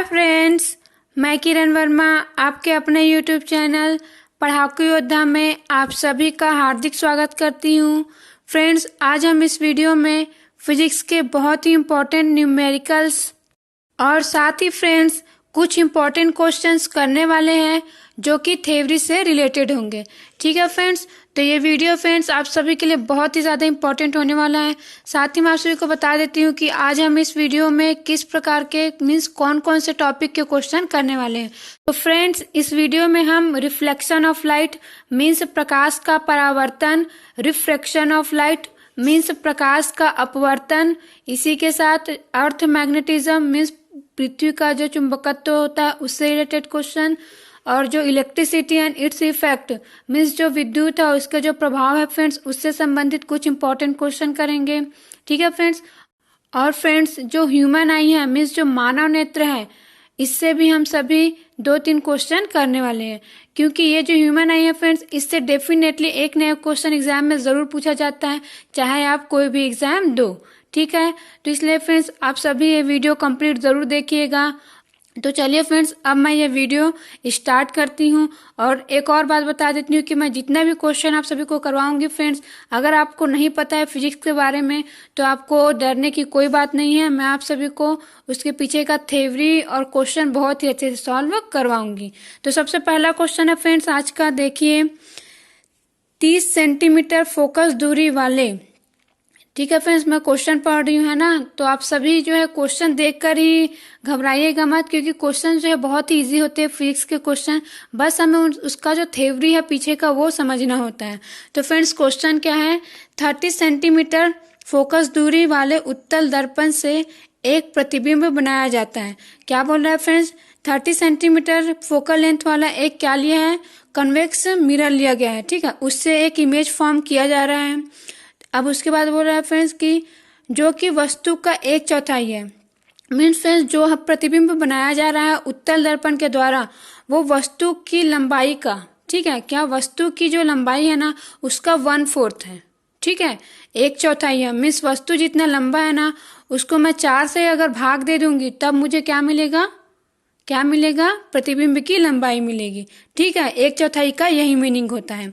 Friends, मैं किरण वर्मा आपके अपने यूट्यूब चैनल पढ़ाकू योद्धा में आप सभी का हार्दिक स्वागत करती हूँ। फ्रेंड्स, आज हम इस वीडियो में फिजिक्स के बहुत ही इम्पोर्टेंट न्यूमेरिकल्स और साथ ही फ्रेंड्स कुछ इम्पोर्टेंट क्वेश्चंस करने वाले हैं जो कि थ्योरी से रिलेटेड होंगे। ठीक है फ्रेंड्स, तो ये वीडियो फ्रेंड्स आप सभी के लिए बहुत ही ज़्यादा इम्पोर्टेंट होने वाला है। साथ ही मैं आप सभी को बता देती हूँ कि आज हम इस वीडियो में किस प्रकार के मीन्स कौन कौन से टॉपिक के क्वेश्चन करने वाले हैं। तो फ्रेंड्स, इस वीडियो में हम रिफ्लेक्शन ऑफ लाइट मीन्स प्रकाश का परावर्तन, रिफ्रैक्शन ऑफ लाइट मीन्स प्रकाश का अपवर्तन, इसी के साथ अर्थ मैग्नेटिज्म मीन्स पृथ्वी का जो चुंबकत्व होता है उससे रिलेटेड क्वेश्चन, और जो electricity and its effect means जो विद्युत है उसका जो प्रभाव है फ्रेंड्स उससे संबंधित कुछ इंपॉर्टेंट क्वेश्चन करेंगे। ठीक है फ्रेंड्स, और फ्रेंड्स जो ह्यूमन आई है मीन्स जो मानव नेत्र है इससे भी हम सभी 2-3 क्वेश्चन करने वाले हैं, क्योंकि ये जो ह्यूमन आई है फ्रेंड्स इससे डेफिनेटली एक नया क्वेश्चन एग्जाम में ज़रूर पूछा जाता है, चाहे आप कोई भी एग्जाम दो। ठीक है, तो इसलिए फ्रेंड्स आप सभी ये वीडियो कंप्लीट ज़रूर देखिएगा। तो चलिए फ्रेंड्स, अब मैं ये वीडियो स्टार्ट करती हूँ। और एक और बात बता देती हूँ कि मैं जितना भी क्वेश्चन आप सभी को करवाऊंगी फ्रेंड्स, अगर आपको नहीं पता है फिजिक्स के बारे में तो आपको डरने की कोई बात नहीं है। मैं आप सभी को उसके पीछे का थ्योरी और क्वेश्चन बहुत ही अच्छे से सॉल्व करवाऊंगी। तो सबसे पहला क्वेश्चन है फ्रेंड्स आज का, देखिए 30 सेंटीमीटर फोकस दूरी वाले। ठीक है फ्रेंड्स, मैं क्वेश्चन पढ़ रही हूँ है ना, तो आप सभी जो है क्वेश्चन देखकर ही घबराइएगा मत, क्योंकि क्वेश्चन जो है बहुत ही इजी होते हैं फिजिक्स के क्वेश्चन, बस हमें उसका जो थ्योरी है पीछे का वो समझना होता है। तो फ्रेंड्स क्वेश्चन क्या है, 30 सेंटीमीटर फोकस दूरी वाले उत्तल दर्पण से एक प्रतिबिंब बनाया जाता है। क्या बोल रहा है फ्रेंड्स, 30 सेंटीमीटर फोकल लेंथ वाला एक क्या लिया है, कन्वेक्स मिरर लिया गया है। ठीक है, उससे एक इमेज फॉर्म किया जा रहा है। अब उसके बाद बोल रहा है फ्रेंड्स कि जो कि वस्तु का 1/4 है। मीन्स फ्रेंड्स जो प्रतिबिंब बनाया जा रहा है उत्तल दर्पण के द्वारा वो वस्तु की लंबाई का, ठीक है, क्या वस्तु की जो लंबाई है ना उसका 1/4 है। ठीक है, 1/4 है। मीन्स वस्तु जितना लंबा है ना उसको मैं 4 से अगर भाग दे दूंगी तब मुझे क्या मिलेगा, क्या मिलेगा, प्रतिबिंब की लंबाई मिलेगी। ठीक है, 1/4 का यही मीनिंग होता है।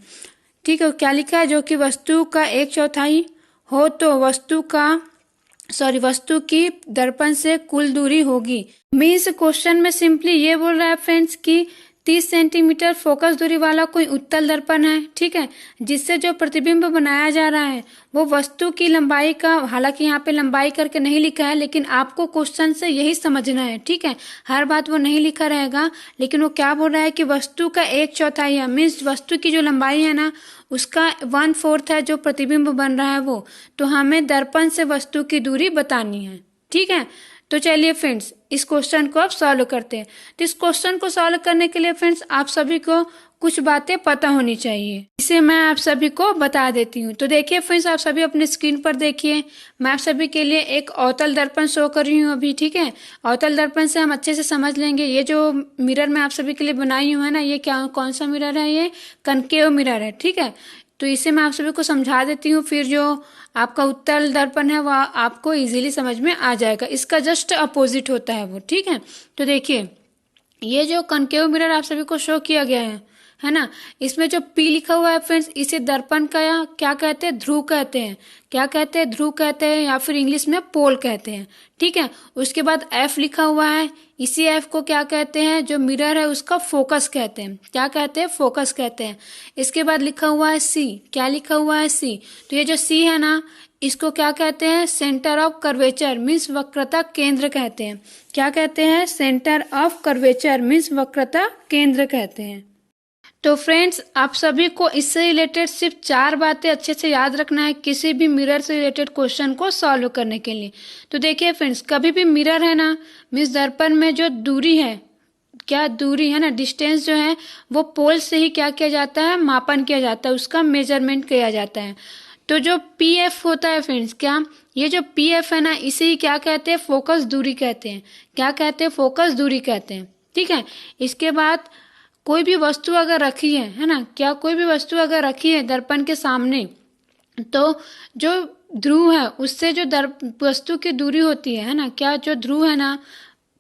ठीक है, क्या लिखा है, जो कि वस्तु का 1/4 हो तो वस्तु की दर्पण से कुल दूरी होगी। मीन्स क्वेश्चन में सिंपली ये बोल रहा है फ्रेंड्स कि 30 सेंटीमीटर फोकस दूरी वाला कोई उत्तल दर्पण है, ठीक है, जिससे जो प्रतिबिंब बनाया जा रहा है वो वस्तु की लंबाई का, हालांकि यहाँ पे लंबाई करके नहीं लिखा है लेकिन आपको क्वेश्चन से यही समझना है। ठीक है, हर बात वो नहीं लिखा रहेगा, लेकिन वो क्या बोल रहा है कि वस्तु का 1/4 है। मीन्स वस्तु की जो लंबाई है ना उसका 1/4 है जो प्रतिबिंब बन रहा है वो, तो हमें दर्पण से वस्तु की दूरी बतानी है। ठीक है, तो चलिए फ्रेंड्स इस क्वेश्चन को अब सॉल्व करते हैं। तो इस क्वेश्चन को सॉल्व करने के लिए फ्रेंड्स आप सभी को कुछ बातें पता होनी चाहिए, इसे मैं आप सभी को बता देती हूँ। तो देखिए फ्रेंड्स, आप सभी अपने स्क्रीन पर देखिए, मैं आप सभी के लिए एक अवतल दर्पण शो कर रही हूँ अभी। ठीक है, अवतल दर्पण से हम अच्छे से समझ लेंगे। ये जो मिरर मैं आप सभी के लिए बनाई हूँ है ना, ये क्या कौन सा मिरर है, ये कनकेव मिरर है। ठीक है, तो इसे मैं आप सभी को समझा देती हूँ, फिर जो आपका उत्तल दर्पण है वह आपको इजीली समझ में आ जाएगा। इसका जस्ट अपोजिट होता है वो। ठीक है, तो देखिए ये जो कनकेव मिरर आप सभी को शो किया गया है ना, इसमें जो P लिखा हुआ है फ्रेंड्स इसे दर्पण का या क्या कहते हैं, ध्रुव कहते हैं। क्या कहते हैं, ध्रुव कहते हैं, या फिर इंग्लिश में पोल कहते हैं। ठीक है, उसके बाद F लिखा हुआ है, इसी F को क्या कहते हैं, जो मिरर है उसका फोकस कहते हैं। क्या कहते हैं, फोकस कहते हैं। इसके बाद लिखा हुआ है C। क्या लिखा हुआ है, C। तो ये जो C है ना इसको क्या कहते हैं, सेंटर ऑफ कर्वेचर मीन्स वक्रता केंद्र कहते हैं। क्या कहते हैं, सेंटर ऑफ कर्वेचर मीन्स वक्रता केंद्र कहते हैं। तो फ्रेंड्स आप सभी को इससे रिलेटेड सिर्फ 4 बातें अच्छे से याद रखना है किसी भी मिरर से रिलेटेड क्वेश्चन को सॉल्व करने के लिए। तो देखिए फ्रेंड्स, कभी भी मिरर है ना मीन्स दर्पण में जो दूरी है, क्या दूरी है ना, डिस्टेंस जो है वो पोल से ही क्या किया जाता है, मापन किया जाता है, उसका मेजरमेंट किया जाता है। तो जो PF होता है फ्रेंड्स, क्या ये जो PF है ना इसे ही क्या कहते हैं, फोकस दूरी कहते हैं। क्या कहते हैं, फोकस दूरी कहते हैं। ठीक है, इसके बाद कोई भी वस्तु अगर रखी है ना, क्या कोई भी वस्तु अगर रखी है दर्पण के सामने, तो जो ध्रुव है उससे जो वस्तु की दूरी होती है ना, क्या जो ध्रुव है ना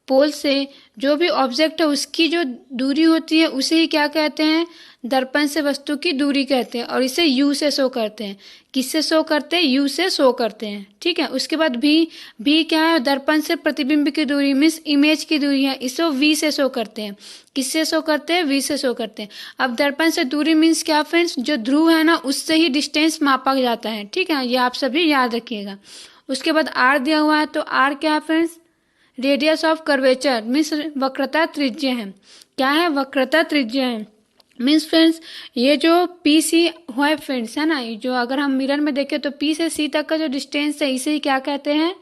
पोल से जो भी ऑब्जेक्ट है उसकी जो दूरी होती है उसे ही क्या कहते हैं, दर्पण से वस्तु की दूरी कहते हैं, और इसे यू से शो करते हैं। किससे शो करते हैं, यू से शो करते हैं। ठीक है, उसके बाद भी क्या है, दर्पण से प्रतिबिंब की दूरी मीन्स इमेज की दूरी है, इसे वी से शो करते हैं। किससे शो करते हैं, वी से शो करते हैं। अब दर्पण से दूरी मीन्स क्या फ्रेंड्स, जो ध्रुव है ना उससे ही डिस्टेंस मापा जाता है। ठीक है, ये आप सभी याद रखिएगा। उसके बाद आर दिया हुआ है, तो आर क्या है friends, radius of curvature means वक्रता त्रिज्या है। क्या है, वक्रता त्रिज्या है। मीन्स फ्रेंड्स ये जो पी सी है फ्रेंड्स है ना, जो अगर हम मिरर में देखें तो पी से सी तक का जो डिस्टेंस है इसे ही क्या कहते हैं,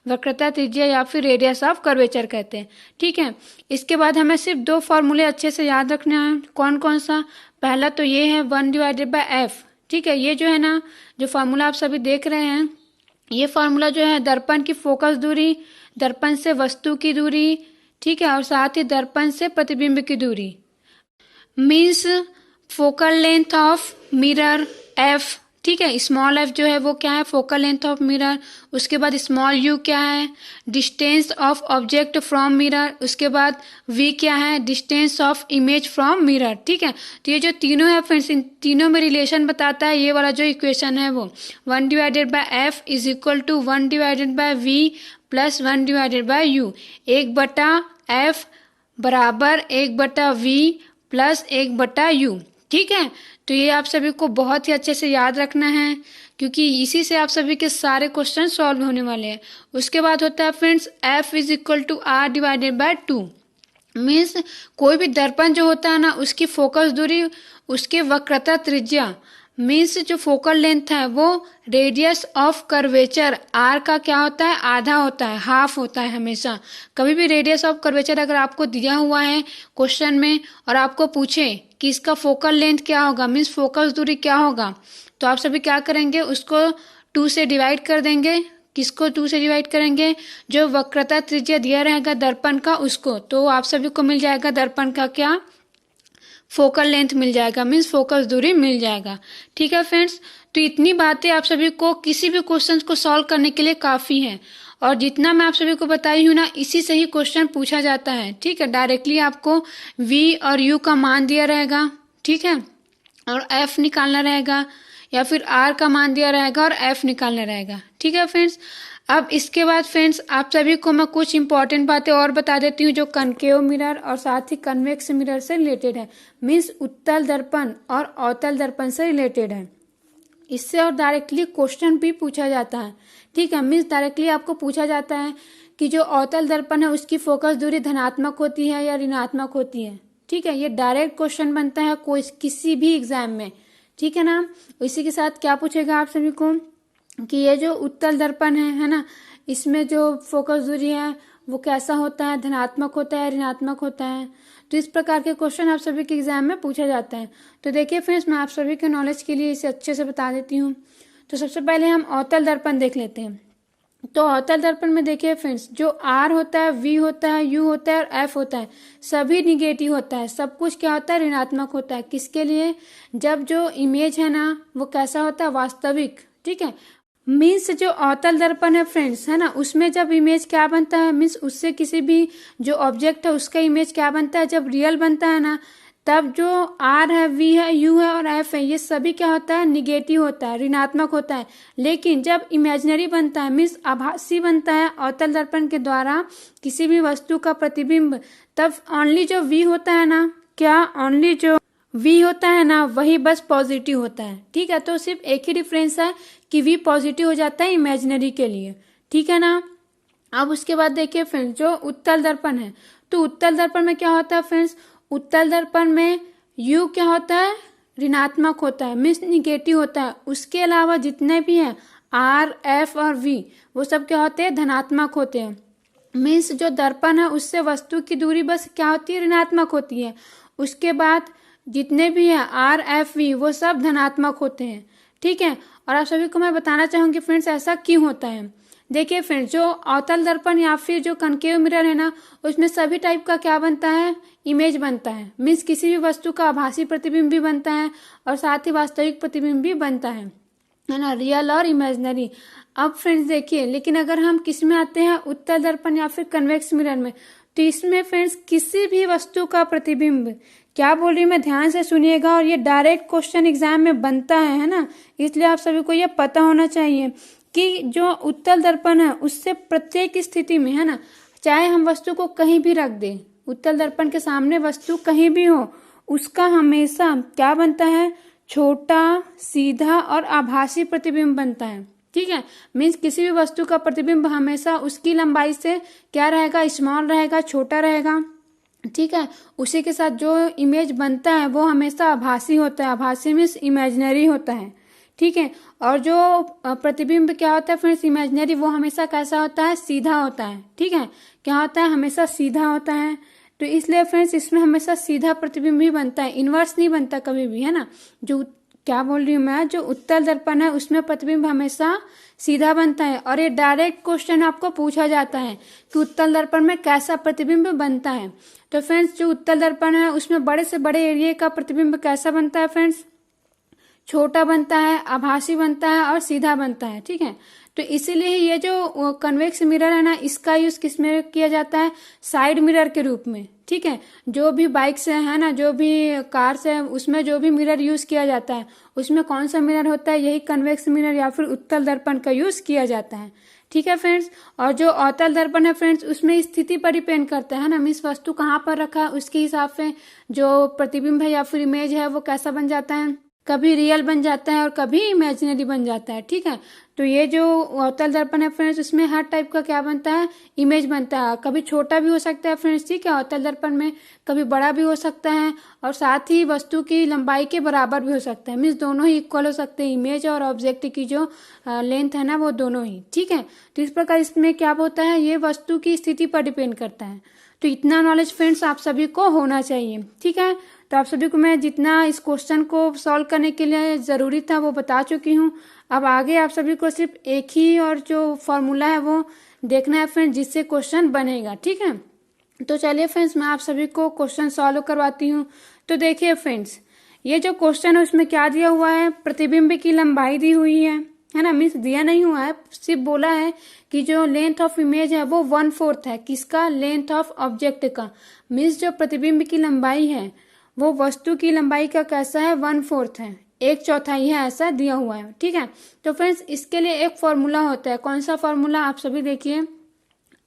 वक्रता त्रिज्या या फिर रेडियस ऑफ कर्वेचर कहते हैं। ठीक है, इसके बाद हमें सिर्फ दो फॉर्मूले अच्छे से याद रखने हैं। कौन कौन सा, पहला तो ये है 1/f। ठीक है, ये जो है ना, जो फार्मूला आप सभी देख रहे हैं, ये फार्मूला जो है दर्पण की फोकस दूरी, दर्पण से वस्तु की दूरी, ठीक है, और साथ ही दर्पण से प्रतिबिंब की दूरी means focal length of mirror F. ठीक है, स्मॉल एफ जो है वो क्या है, फोकल लेंथ ऑफ मिरर। उसके बाद स्मॉल यू क्या है, distance of object from mirror. उसके बाद वी क्या है, distance of image from mirror. ठीक है, तो ये जो तीनों है फ्रेंड्स, इन तीनों में रिलेशन बताता है ये वाला जो इक्वेशन है वो 1/f is equal to 1/v plus 1/u। 1/f बराबर 1/v प्लस 1/u। ठीक है, तो ये आप सभी को बहुत ही अच्छे से याद रखना है, क्योंकि इसी से आप सभी के सारे क्वेश्चन सॉल्व होने वाले हैं। उसके बाद होता है friends f is equal to r/2 means कोई भी दर्पण जो होता है ना उसकी फोकस दूरी, उसके वक्रता त्रिज्या मीन्स जो फोकल लेंथ है वो रेडियस ऑफ कर्वेचर आर का क्या होता है, आधा होता है, हाफ होता है हमेशा। कभी भी रेडियस ऑफ कर्वेचर अगर आपको दिया हुआ है क्वेश्चन में और आपको पूछे कि इसका फोकल लेंथ क्या होगा मीन्स फोकस दूरी क्या होगा, तो आप सभी क्या करेंगे, उसको 2 से डिवाइड कर देंगे। किसको 2 से डिवाइड करेंगे, जो वक्रता त्रिज्या दिया रहेगा दर्पण का उसको, तो आप सभी को मिल जाएगा दर्पण का क्या, फोकल लेंथ मिल जाएगा मीन्स फोकस दूरी मिल जाएगा। ठीक है फ्रेंड्स, तो इतनी बातें आप सभी को किसी भी क्वेश्चन को सॉल्व करने के लिए काफ़ी है, और जितना मैं आप सभी को बताई हूँ ना इसी से ही क्वेश्चन पूछा जाता है। ठीक है, डायरेक्टली आपको v और u का मान दिया रहेगा, ठीक है, और f निकालना रहेगा, या फिर r का मान दिया रहेगा और f निकालना रहेगा। ठीक है फ्रेंड्स, अब इसके बाद फ्रेंड्स आप सभी को मैं कुछ इंपॉर्टेंट बातें और बता देती हूँ जो कनकेव मिरर और साथ ही कन्वेक्स मिरर से रिलेटेड है, मीन्स उत्तल दर्पण और अवतल दर्पण से रिलेटेड है। इससे और डायरेक्टली क्वेश्चन भी पूछा जाता है। ठीक है, मीन्स डायरेक्टली आपको पूछा जाता है कि जो अवतल दर्पण है उसकी फोकस दूरी धनात्मक होती है या ऋणात्मक होती है। ठीक है, ये डायरेक्ट क्वेश्चन बनता है कोई किसी भी एग्जाम में। ठीक है ना, इसी के साथ क्या पूछेगा आप सभी को कि ये जो उत्तल दर्पण है ना, इसमें जो फोकस दूरी है वो कैसा होता है, धनात्मक होता है, ऋणात्मक होता है। तो इस प्रकार के क्वेश्चन आप सभी के एग्जाम में पूछा जाता है। तो देखिए फ्रेंड्स, मैं आप सभी के नॉलेज के लिए इसे अच्छे से बता देती हूँ। तो सबसे पहले हम अवतल दर्पण देख लेते हैं। तो अवतल दर्पण में देखिए फ्रेंड्स, जो आर होता है, वी होता है, यू होता है और एफ होता है, सभी निगेटिव होता है। सब कुछ क्या होता है, ऋणात्मक होता है। किसके लिए, जब जो इमेज है ना वो कैसा होता है, वास्तविक। ठीक है, मीन्स जो अवतल दर्पण है फ्रेंड्स है ना, उसमें जब इमेज क्या बनता है, मीन्स उससे किसी भी जो ऑब्जेक्ट है उसका इमेज क्या बनता है, जब रियल बनता है ना, तब जो आर है, वी है, यू है और एफ है, ये सभी क्या होता है, निगेटिव होता है, ऋणात्मक होता है। लेकिन जब इमेजिनरी बनता है मीन्स आभासी बनता है अवतल दर्पण के द्वारा किसी भी वस्तु का प्रतिबिंब, तब ओनली जो वी होता है ना, क्या ओनली जो वी होता है ना वही बस पॉजिटिव होता है। ठीक है, तो सिर्फ एक ही डिफरेंस है कि वी पॉजिटिव हो जाता है इमेजिनरी के लिए। ठीक है ना, अब उसके बाद देखिए फ्रेंड्स, जो उत्तल दर्पण है, तो उत्तल दर्पण में क्या होता है फ्रेंड्स, उत्तल दर्पण में यू क्या होता है, ऋणात्मक होता है मीन्स निगेटिव होता है। उसके अलावा जितने भी हैं आर, एफ और वी, वो सब क्या होते हैं, धनात्मक होते हैं। मीन्स जो दर्पण है उससे वस्तु की दूरी बस क्या होती है, ऋणात्मक होती है। उसके बाद जितने भी हैं आर, एफ, वी, वो सब धनात्मक होते हैं। ठीक है, और आप सभी को मैं बताना चाहूंगी फ्रेंड्स ऐसा क्यों होता है। देखिए फ्रेंड्स, जो अवतल दर्पण या फिर जो कनकेव मिरर है ना, उसमें सभी टाइप का क्या बनता है, इमेज बनता है। मीन्स किसी भी वस्तु का आभासी प्रतिबिंब भी बनता है और साथ ही वास्तविक प्रतिबिंब भी बनता है ना, रियल और इमेजिनरी। अब फ्रेंड्स देखिए, लेकिन अगर हम किस में आते हैं, उत्तल दर्पण या फिर कन्वेक्स मिरर में, तो इसमें फ्रेंड्स किसी भी वस्तु का प्रतिबिंब, क्या बोल रही हूँ मैं, ध्यान से सुनिएगा, और ये डायरेक्ट क्वेश्चन एग्जाम में बनता है ना, इसलिए आप सभी को ये पता होना चाहिए कि जो उत्तल दर्पण है उससे प्रत्येक स्थिति में, है ना, चाहे हम वस्तु को कहीं भी रख दें, उत्तल दर्पण के सामने वस्तु कहीं भी हो, उसका हमेशा क्या बनता है, छोटा, सीधा और आभासी प्रतिबिंब बनता है। ठीक है, मीन्स किसी भी वस्तु का प्रतिबिंब हमेशा उसकी लंबाई से क्या रहेगा, स्मॉल रहेगा, छोटा रहेगा। ठीक है, उसी के साथ जो इमेज बनता है वो हमेशा आभासी होता है। आभासी मीन्स इमेजिनरी होता है। ठीक है, और जो प्रतिबिंब क्या होता है फ्रेंड्स, इमेजिनरी, वो हमेशा कैसा होता है, सीधा होता है। ठीक है, क्या होता है, हमेशा सीधा होता है। तो इसलिए फ्रेंड्स इसमें हमेशा सीधा प्रतिबिंब ही बनता है, इनवर्स नहीं बनता कभी भी, है ना। जो क्या बोल रही हूँ मैं, जो उत्तल दर्पण है उसमें प्रतिबिंब हमेशा सीधा बनता है। और ये डायरेक्ट क्वेश्चन आपको पूछा जाता है कि उत्तल दर्पण में कैसा प्रतिबिंब बनता है। तो फ्रेंड्स जो उत्तल दर्पण है उसमें बड़े से बड़े एरिया का प्रतिबिंब कैसा बनता है फ्रेंड्स, छोटा बनता है, आभासी बनता है और सीधा बनता है। ठीक है, तो इसीलिए ये जो कन्वेक्स मिरर है ना, इसका यूज किस में किया जाता है, साइड मिरर के रूप में। ठीक है, जो भी बाइक से है ना, जो भी कार से, उसमें जो भी मिरर यूज किया जाता है उसमें कौन सा मिरर होता है, यही कन्वेक्स मिरर या फिर उत्तल दर्पण का यूज किया जाता है। ठीक है फ्रेंड्स, और जो अवतल दर्पण है फ्रेंड्स उसमें स्थिति पर डिपेंड करता है ना, मीन्स वस्तु कहाँ पर रखा है उसके हिसाब से जो प्रतिबिंब है या फिर इमेज है वो कैसा बन जाता है, कभी रियल बन जाता है और कभी इमेजिनरी बन जाता है। ठीक है, तो ये जो अवतल दर्पण है फ्रेंड्स उसमें हर टाइप का क्या बनता है, इमेज बनता है। कभी छोटा भी हो सकता है फ्रेंड्स, ठीक है, अवतल दर्पण में कभी बड़ा भी हो सकता है और साथ ही वस्तु की लंबाई के बराबर भी हो सकता है, मीन्स दोनों ही इक्वल हो सकते हैं, इमेज और ऑब्जेक्ट की जो लेंथ है ना वो दोनों ही। ठीक है, तो इस प्रकार इसमें क्या होता है, ये वस्तु की स्थिति पर डिपेंड करता है। तो इतना नॉलेज फ्रेंड्स आप सभी को होना चाहिए। ठीक है, तो आप सभी को मैं जितना इस क्वेश्चन को सॉल्व करने के लिए जरूरी था वो बता चुकी हूँ। अब आगे आप सभी को सिर्फ एक ही और जो फॉर्मूला है वो देखना है फ्रेंड्स, जिससे क्वेश्चन बनेगा। ठीक है, तो चलिए फ्रेंड्स मैं आप सभी को क्वेश्चन सॉल्व करवाती हूँ। तो देखिए फ्रेंड्स, ये जो क्वेश्चन है उसमें क्या दिया हुआ है, प्रतिबिंब की लंबाई दी हुई है ना, मीन्स दिया नहीं हुआ है, सिर्फ बोला है कि जो लेंथ ऑफ इमेज है वो 1/4 है, किसका, लेंथ ऑफ ऑब्जेक्ट का। मीन्स जो प्रतिबिंब की लंबाई है वो वस्तु की लंबाई का कैसा है, 1/4 है, 1/4 है, ऐसा दिया हुआ है। ठीक है, तो फ्रेंड्स इसके लिए एक फॉर्मूला होता है, कौन सा फॉर्मूला, आप सभी देखिए,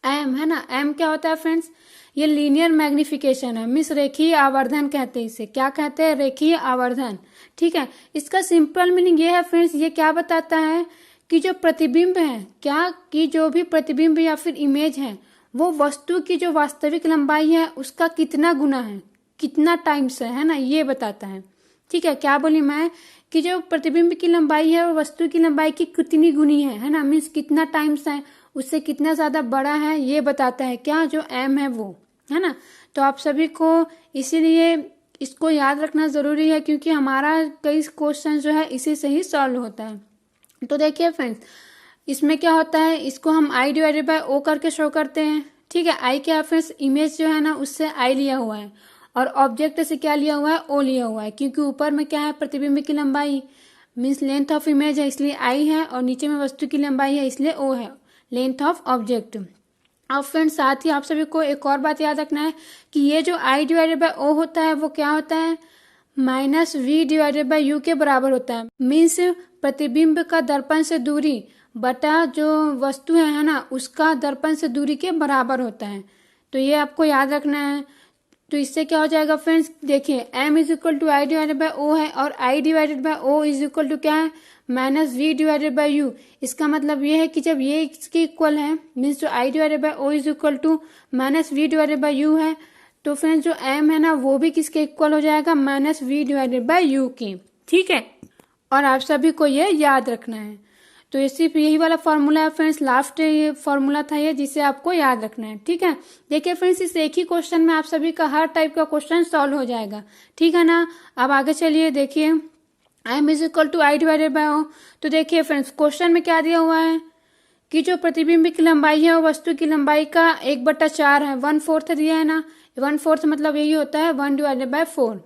एम, है ना। एम क्या होता है फ्रेंड्स, ये लीनियर मैग्निफिकेशन है, मीन्स रेखीय आवर्धन कहते हैं इसे, क्या कहते हैं, रेखीय आवर्धन। ठीक है, इसका सिंपल मीनिंग ये है फ्रेंड्स, ये क्या बताता है कि जो प्रतिबिंब है, क्या कि जो भी प्रतिबिंब या फिर इमेज है वो वस्तु की जो वास्तविक लंबाई है उसका कितना गुना है, कितना टाइम्स है ना, ये बताता है। ठीक है, क्या बोली मैं कि जो प्रतिबिंब की लंबाई है वो वस्तु की लंबाई की कितनी गुनी है ना, मीन्स कितना टाइम्स है, उससे कितना ज्यादा बड़ा है, ये बताता है क्या, जो एम है वो, है ना। तो आप सभी को इसीलिए इसको याद रखना जरूरी है, क्योंकि हमारा कई क्वेश्चन जो है इसी से ही सॉल्व होता है। तो देखिए फ्रेंड्स, इसमें क्या होता है, इसको हम आई डिवाइडेड बाय ओ करके शो करते हैं। ठीक है, आई क्या है फ्रेंड्स, इमेज जो है ना उससे आई लिया हुआ है और ऑब्जेक्ट से क्या लिया हुआ है, ओ लिया हुआ है, क्योंकि ऊपर में क्या है, प्रतिबिंब की लंबाई मीन्स लेंथ ऑफ इमेज है इसलिए आई है, और नीचे में वस्तु की लंबाई है इसलिए ओ है, लेंथ ऑफ ऑब्जेक्ट। अब फ्रेंड्स साथ ही आप सभी को एक और बात याद रखना है कि ये जो आई डिवाइडेड बाय ओ होता है वो क्या होता है, -v डिवाइडेड बाय यू के बराबर होता है। मीन्स प्रतिबिंब का दर्पण से दूरी बटा जो वस्तु है ना उसका दर्पण से दूरी के बराबर होता है। तो ये आपको याद रखना है। तो इससे क्या हो जाएगा फ्रेंड्स, देखिए m is equal to I divided by O है और i divided by O is equal to क्या है, -v डिवाइडेड बाय u। इसका मतलब ये है कि जब ये इसके इक्वल है, मीन्स जो i divided by O is equal to -v divided by u है, तो फ्रेंड्स जो m है ना वो भी किसके इक्वल हो जाएगा, -v डिवाइडेड बाय u की। ठीक है, और आप सभी को ये याद रखना है। तो ये सिर्फ यही वाला फॉर्मूला है फ्रेंड्स, लास्ट ये फॉर्मूला था ये जिसे आपको याद रखना है। ठीक है, देखिए फ्रेंड्स इस एक ही क्वेश्चन में आप सभी का हर टाइप का क्वेश्चन सॉल्व हो जाएगा। ठीक है ना, अब आगे चलिए देखिए, m is equal to I divided by O. तो देखिए फ्रेंड्स क्वेश्चन में क्या दिया हुआ है कि जो प्रतिबिंब की लंबाई है वो वस्तु की लंबाई का 1/4 है, 1/4 दिया है ना, 1/4 मतलब यही होता है 1 डिवाइडेड बाय 4।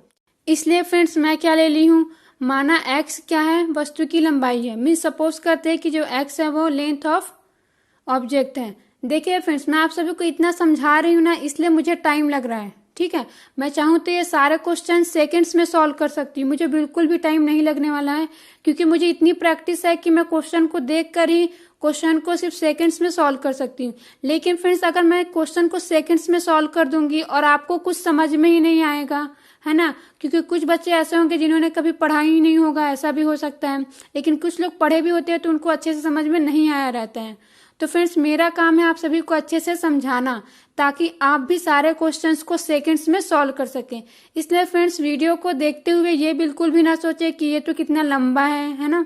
इसलिए फ्रेंड्स मैं क्या ले ली हूँ, माना x क्या है, वस्तु की लंबाई है, मीन्स सपोज करते हैं कि जो x है वो लेंथ ऑफ ऑब्जेक्ट है। देखिए फ्रेंड्स, मैं आप सभी को इतना समझा रही हूँ ना, इसलिए मुझे टाइम लग रहा है। ठीक है, मैं चाहूँ तो ये सारे क्वेश्चन सेकंड्स में सॉल्व कर सकती हूँ, मुझे बिल्कुल भी टाइम नहीं लगने वाला है, क्योंकि मुझे इतनी प्रैक्टिस है कि मैं क्वेश्चन को देख कर ही क्वेश्चन को सिर्फ सेकंड्स में सॉल्व कर सकती हूँ। लेकिन फ्रेंड्स, अगर मैं क्वेश्चन को सेकंड्स में सॉल्व कर दूंगी और आपको कुछ समझ में ही नहीं आएगा, है ना, क्योंकि कुछ बच्चे ऐसे होंगे जिन्होंने कभी पढ़ा ही नहीं होगा, ऐसा भी हो सकता है। लेकिन कुछ लोग पढ़े भी होते हैं तो उनको अच्छे से समझ में नहीं आया रहता है। तो फ्रेंड्स, मेरा काम है आप सभी को अच्छे से समझाना, ताकि आप भी सारे क्वेश्चंस को सेकंड्स में सॉल्व कर सकें। इसलिए फ्रेंड्स, वीडियो को देखते हुए ये बिल्कुल भी ना सोचे कि ये तो कितना लंबा है ना,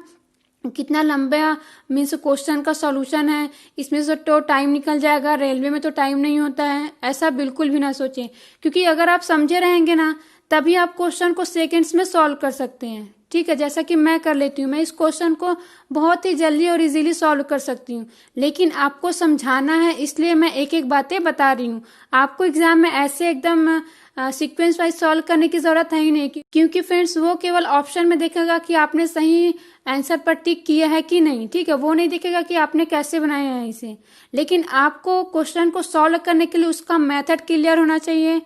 कितना लंबा मीन्स क्वेश्चन का सॉल्यूशन है, इसमें से तो टाइम निकल जाएगा, रेलवे में तो टाइम नहीं होता है, ऐसा बिल्कुल भी ना सोचें। क्योंकि अगर आप समझे रहेंगे ना, तभी आप क्वेश्चन को सेकंड्स में सॉल्व कर सकते हैं। ठीक है, जैसा कि मैं कर लेती हूँ, मैं इस क्वेश्चन को बहुत ही जल्दी और इजीली सॉल्व कर सकती हूँ। लेकिन आपको समझाना है, इसलिए मैं एक एक बातें बता रही हूँ। आपको एग्जाम में ऐसे एकदम सीक्वेंस वाइज सॉल्व करने की जरूरत है ही नहीं, क्योंकि फ्रेंड्स वो केवल ऑप्शन में देखेगा कि आपने सही आंसर पर टिक किया है कि नहीं। ठीक है, वो नहीं देखेगा कि आपने कैसे बनाया है इसे। लेकिन आपको क्वेश्चन को सॉल्व करने के लिए उसका मेथड क्लियर होना चाहिए,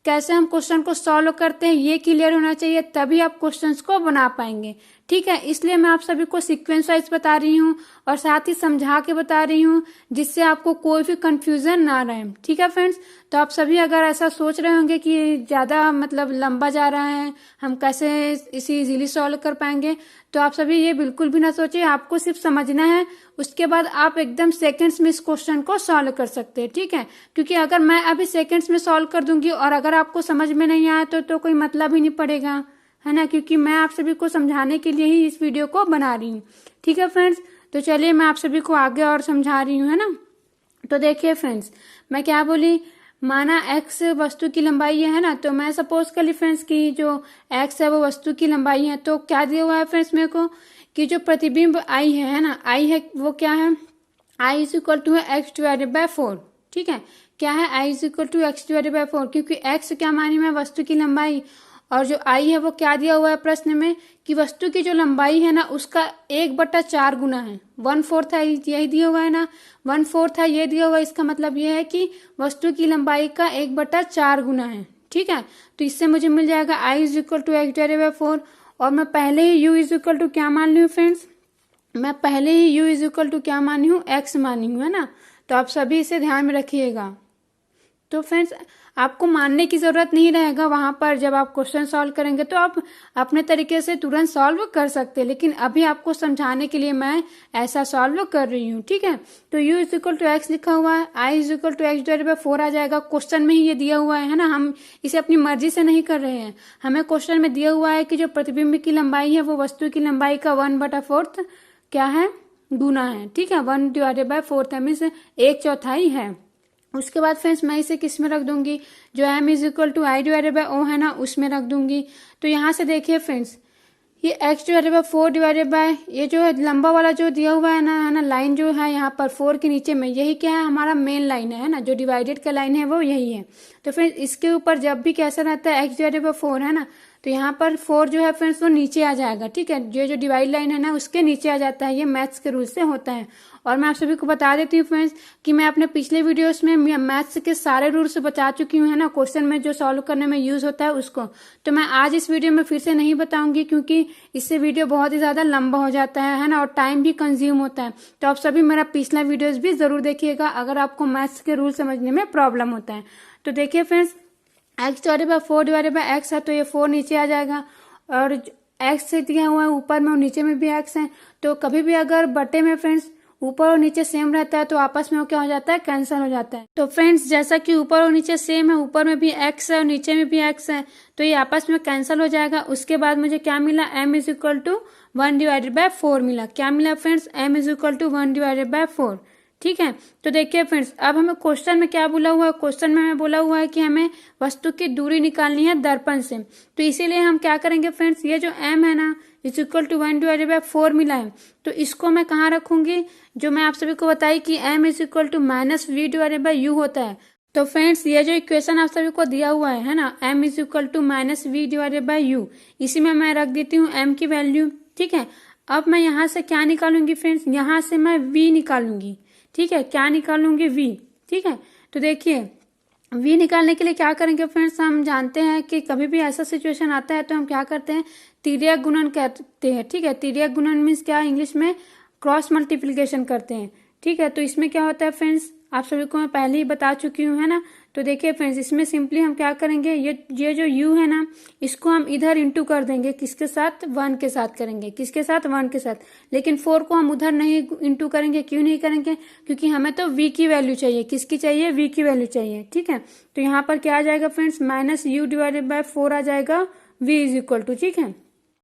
कैसे हम क्वेश्चन को सॉल्व करते हैं ये क्लियर होना चाहिए, तभी आप क्वेश्चंस को बना पाएंगे। ठीक है, इसलिए मैं आप सभी को सीक्वेंस वाइज बता रही हूँ और साथ ही समझा के बता रही हूँ, जिससे आपको कोई भी कंफ्यूजन ना रहे। ठीक है फ्रेंड्स, तो आप सभी अगर ऐसा सोच रहे होंगे कि ज्यादा मतलब लंबा जा रहा है, हम कैसे इसे इजीली सॉल्व कर पाएंगे, तो आप सभी ये बिल्कुल भी ना सोचिए। आपको सिर्फ समझना है, उसके बाद आप एकदम सेकंड्स में इस क्वेश्चन को सॉल्व कर सकते हैं। ठीक है, क्योंकि अगर मैं अभी सेकंड्स में सॉल्व कर दूंगी और अगर आपको समझ में नहीं आया तो कोई मतलब ही नहीं पड़ेगा, है ना, क्योंकि मैं आप सभी को समझाने के लिए ही इस वीडियो को बना रही हूँ। ठीक है फ्रेंड्स, तो चलिए मैं आप सभी को आगे और समझा रही हूँ, है ना। तो देखिए फ्रेंड्स, मैं क्या बोली, माना x वस्तु की लंबाई है ना, तो मैं सपोज कर ली फ्रेंड्स कि जो x है वो वस्तु की लंबाई है। तो क्या दिया हुआ है फ्रेंड्स मेरे को कि जो प्रतिबिंब I है ना, I है वो क्या है, I इज इक्वल टू है x डिवाइडेड बाय 4। ठीक है, क्या है, I is equal to x divided by 4, क्योंकि x क्या मानी मैं, वस्तु की लंबाई, और जो I है वो क्या दिया हुआ है प्रश्न में कि वस्तु की जो लंबाई है ना उसका 1/4 गुना है, 1/4 है, यही दिया हुआ है ना, 1/4 है ये दिया हुआ है। इसका मतलब ये है कि वस्तु की लंबाई का 1/4 गुना है। ठीक है, तो इससे मुझे मिल जाएगा I is equal to x divided by 4, और मैं पहले ही u इज इक्वल टू क्या मान ली हूँ फ्रेंड्स, मैं पहले ही u इज इक्वल टू क्या मानी हूँ, x मानी हूँ, है ना। तो आप सभी इसे ध्यान में रखिएगा। तो फ्रेंड्स, आपको मानने की जरूरत नहीं रहेगा, वहां पर जब आप क्वेश्चन सॉल्व करेंगे तो आप अपने तरीके से तुरंत सॉल्व कर सकते हैं। लेकिन अभी आपको समझाने के लिए मैं ऐसा सॉल्व कर रही हूँ। ठीक है, तो u is equal to X लिखा हुआ है, I is equal to X divided by 4 आ जाएगा। क्वेश्चन में ही ये दिया हुआ है ना, हम इसे अपनी मर्जी से नहीं कर रहे हैं, हमें क्वेश्चन में दिया हुआ है कि जो प्रतिबिंब की लंबाई है वो वस्तु की लंबाई का 1/4 क्या है, गुना है। ठीक है, 1 डिवाइडेड बाय 4 मीन्स 1/4 है। उसके बाद फ्रेंड्स मैं इसे किस में रख दूंगी, जो m is equal to I divided by O है ना, उसमें रख दूंगी। तो यहाँ से देखिए फ्रेंड्स, ये x divided by 4 divided by ये जो है लंबा वाला जो दिया हुआ है ना लाइन जो है यहाँ पर 4 के नीचे में, यही क्या है, हमारा मेन लाइन है ना, जो डिवाइडेड का लाइन है वो यही है। तो फ्रेंड्स इसके ऊपर जब भी कैसा रहता है x डिवाइडेड बाय 4 है ना, तो यहाँ पर 4 जो है फ्रेंड्स वो नीचे आ जाएगा। ठीक है, जो डिवाइड लाइन है ना उसके नीचे आ जाता है, ये मैथ्स के रूल से होता है। और मैं आप सभी को बता देती हूँ फ्रेंड्स कि मैं अपने पिछले वीडियोस में मैथ्स के सारे रूल्स बता चुकी हूँ, है ना, क्वेश्चन में जो सॉल्व करने में यूज होता है उसको। तो मैं आज इस वीडियो में फिर से नहीं बताऊंगी, क्योंकि इससे वीडियो बहुत ही ज्यादा लंबा हो जाता है ना, और टाइम भी कंज्यूम होता है। तो आप सभी मेरा पिछला वीडियोस भी जरूर देखिएगा अगर आपको मैथ्स के रूल समझने में प्रॉब्लम होता है। तो देखिए friends, x divided by 4 divided by x है, तो ये 4 नीचे आ जाएगा, और x से दिया हुआ है ऊपर में और नीचे में भी x है। तो कभी भी अगर बटे में फ्रेंड्स ऊपर और नीचे सेम रहता है तो आपस में वो क्या हो जाता है, कैंसिल हो जाता है। तो फ्रेंड्स जैसा कि ऊपर और नीचे सेम है, ऊपर में भी x है और नीचे में भी x है, तो ये आपस में कैंसिल हो जाएगा। उसके बाद मुझे क्या मिला, m is equal to 1 divided by 4 मिला। क्या मिला friends, m is equal to 1 divided by 4। ठीक है, तो देखिए फ्रेंड्स, अब हमें क्वेश्चन में क्या बोला हुआ है, क्वेश्चन में हमें बोला हुआ है कि हमें वस्तु की दूरी निकालनी है दर्पण से। तो इसीलिए हम क्या करेंगे फ्रेंड्स, ये जो m है ना is equal to 1 divided by 4 मिला है, तो इसको मैं कहाँ रखूंगी, जो मैं आप सभी को बताई कि m is equal to minus V divided by u होता है। तो फ्रेंड्स ये जो इक्वेशन आप सभी को दिया हुआ है ना, m is equal to minus V divided by u, इसी में मैं रख देती हूँ m की वैल्यू। ठीक है, अब मैं यहाँ से क्या निकालूंगी फ्रेंड्स, यहाँ से मैं v निकालूंगी। ठीक है, क्या निकालूंगी, v। ठीक है। तो देखिए v निकालने के लिए क्या करेंगे फ्रेंड्स, हम जानते हैं कि कभी भी ऐसा सिचुएशन आता है तो हम क्या करते हैं, तिर्यक गुणन कहते हैं। ठीक है, तिर्यक गुणन मीन्स क्या, इंग्लिश में क्रॉस मल्टीप्लिकेशन करते हैं। ठीक है, तो इसमें क्या होता है फ्रेंड्स, आप सभी को मैं पहले ही बता चुकी हूँ, है ना। तो देखिए फ्रेंड्स, इसमें सिंपली हम क्या करेंगे, ये जो u है ना, इसको हम इधर इंटू कर देंगे, किसके साथ, 1 के साथ करेंगे, किसके साथ, 1 के साथ। लेकिन 4 को हम उधर नहीं इंटू करेंगे, क्यों नहीं करेंगे, क्योंकि हमें तो v की वैल्यू चाहिए, किसकी चाहिए, v की वैल्यू चाहिए। ठीक है, तो यहाँ पर क्या आ जाएगा फ्रेंड्स, -u डिवाइडेड बाय 4 आ जाएगा, v इज इक्वल टू, ठीक है।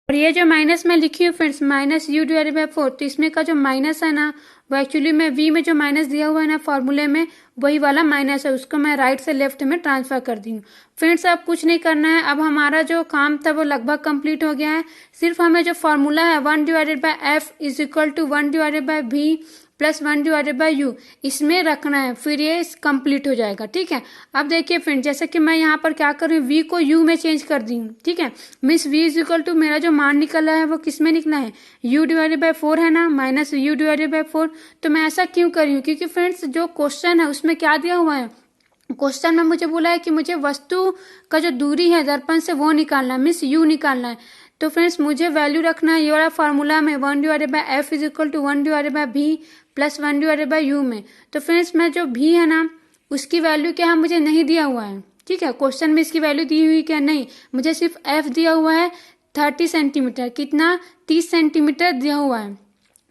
और ये जो माइनस में लिखी हूँ फ्रेंड्स, -u डिवाइडेड बाय 4, तो इसमें का जो माइनस है ना, वो एक्चुअली में v में जो माइनस दिया हुआ है ना फॉर्मूले में, वही वाला माइनस है, उसको मैं राइट से लेफ्ट में ट्रांसफर कर दी हूँ। फ्रेंड्स अब कुछ नहीं करना है, अब हमारा जो काम था वो लगभग कंप्लीट हो गया है। सिर्फ हमें जो फॉर्मूला है 1 divided by f is equal to 1 divided by v plus 1 divided by u, इसमें रखना है, फिर ये कंप्लीट हो जाएगा। ठीक है, अब देखिए फ्रेंड, जैसे कि मैं यहाँ पर क्या कर रही हूँ, v को u में चेंज कर दी हूँ। ठीक है, means v is equal to, मेरा जो मान निकला है वो किस में निकला है, u डिवाइडेड बाय 4 है ना, माइनस u डिवाइडेड बाय 4। तो मैं ऐसा क्यों कर रही हूँ, क्योंकि फ्रेंड्स जो क्वेश्चन है उसमें क्या दिया हुआ है, क्वेश्चन में मुझे बोला है कि मुझे वस्तु का जो दूरी है दर्पण से वो निकालना है, मीन्स u निकालना है। तो फ्रेंड्स मुझे वैल्यू रखना है ये वाला फार्मूला में 1 divided by f is equal to 1 divided by v plus 1 divided by u में। तो फ्रेंड्स मैं जो v है ना, उसकी वैल्यू क्या है, मुझे नहीं दिया हुआ है। ठीक है, क्वेश्चन में इसकी वैल्यू दी हुई क्या, नहीं, मुझे सिर्फ f दिया हुआ है 30 सेंटीमीटर, कितना, 30 सेंटीमीटर दिया हुआ है।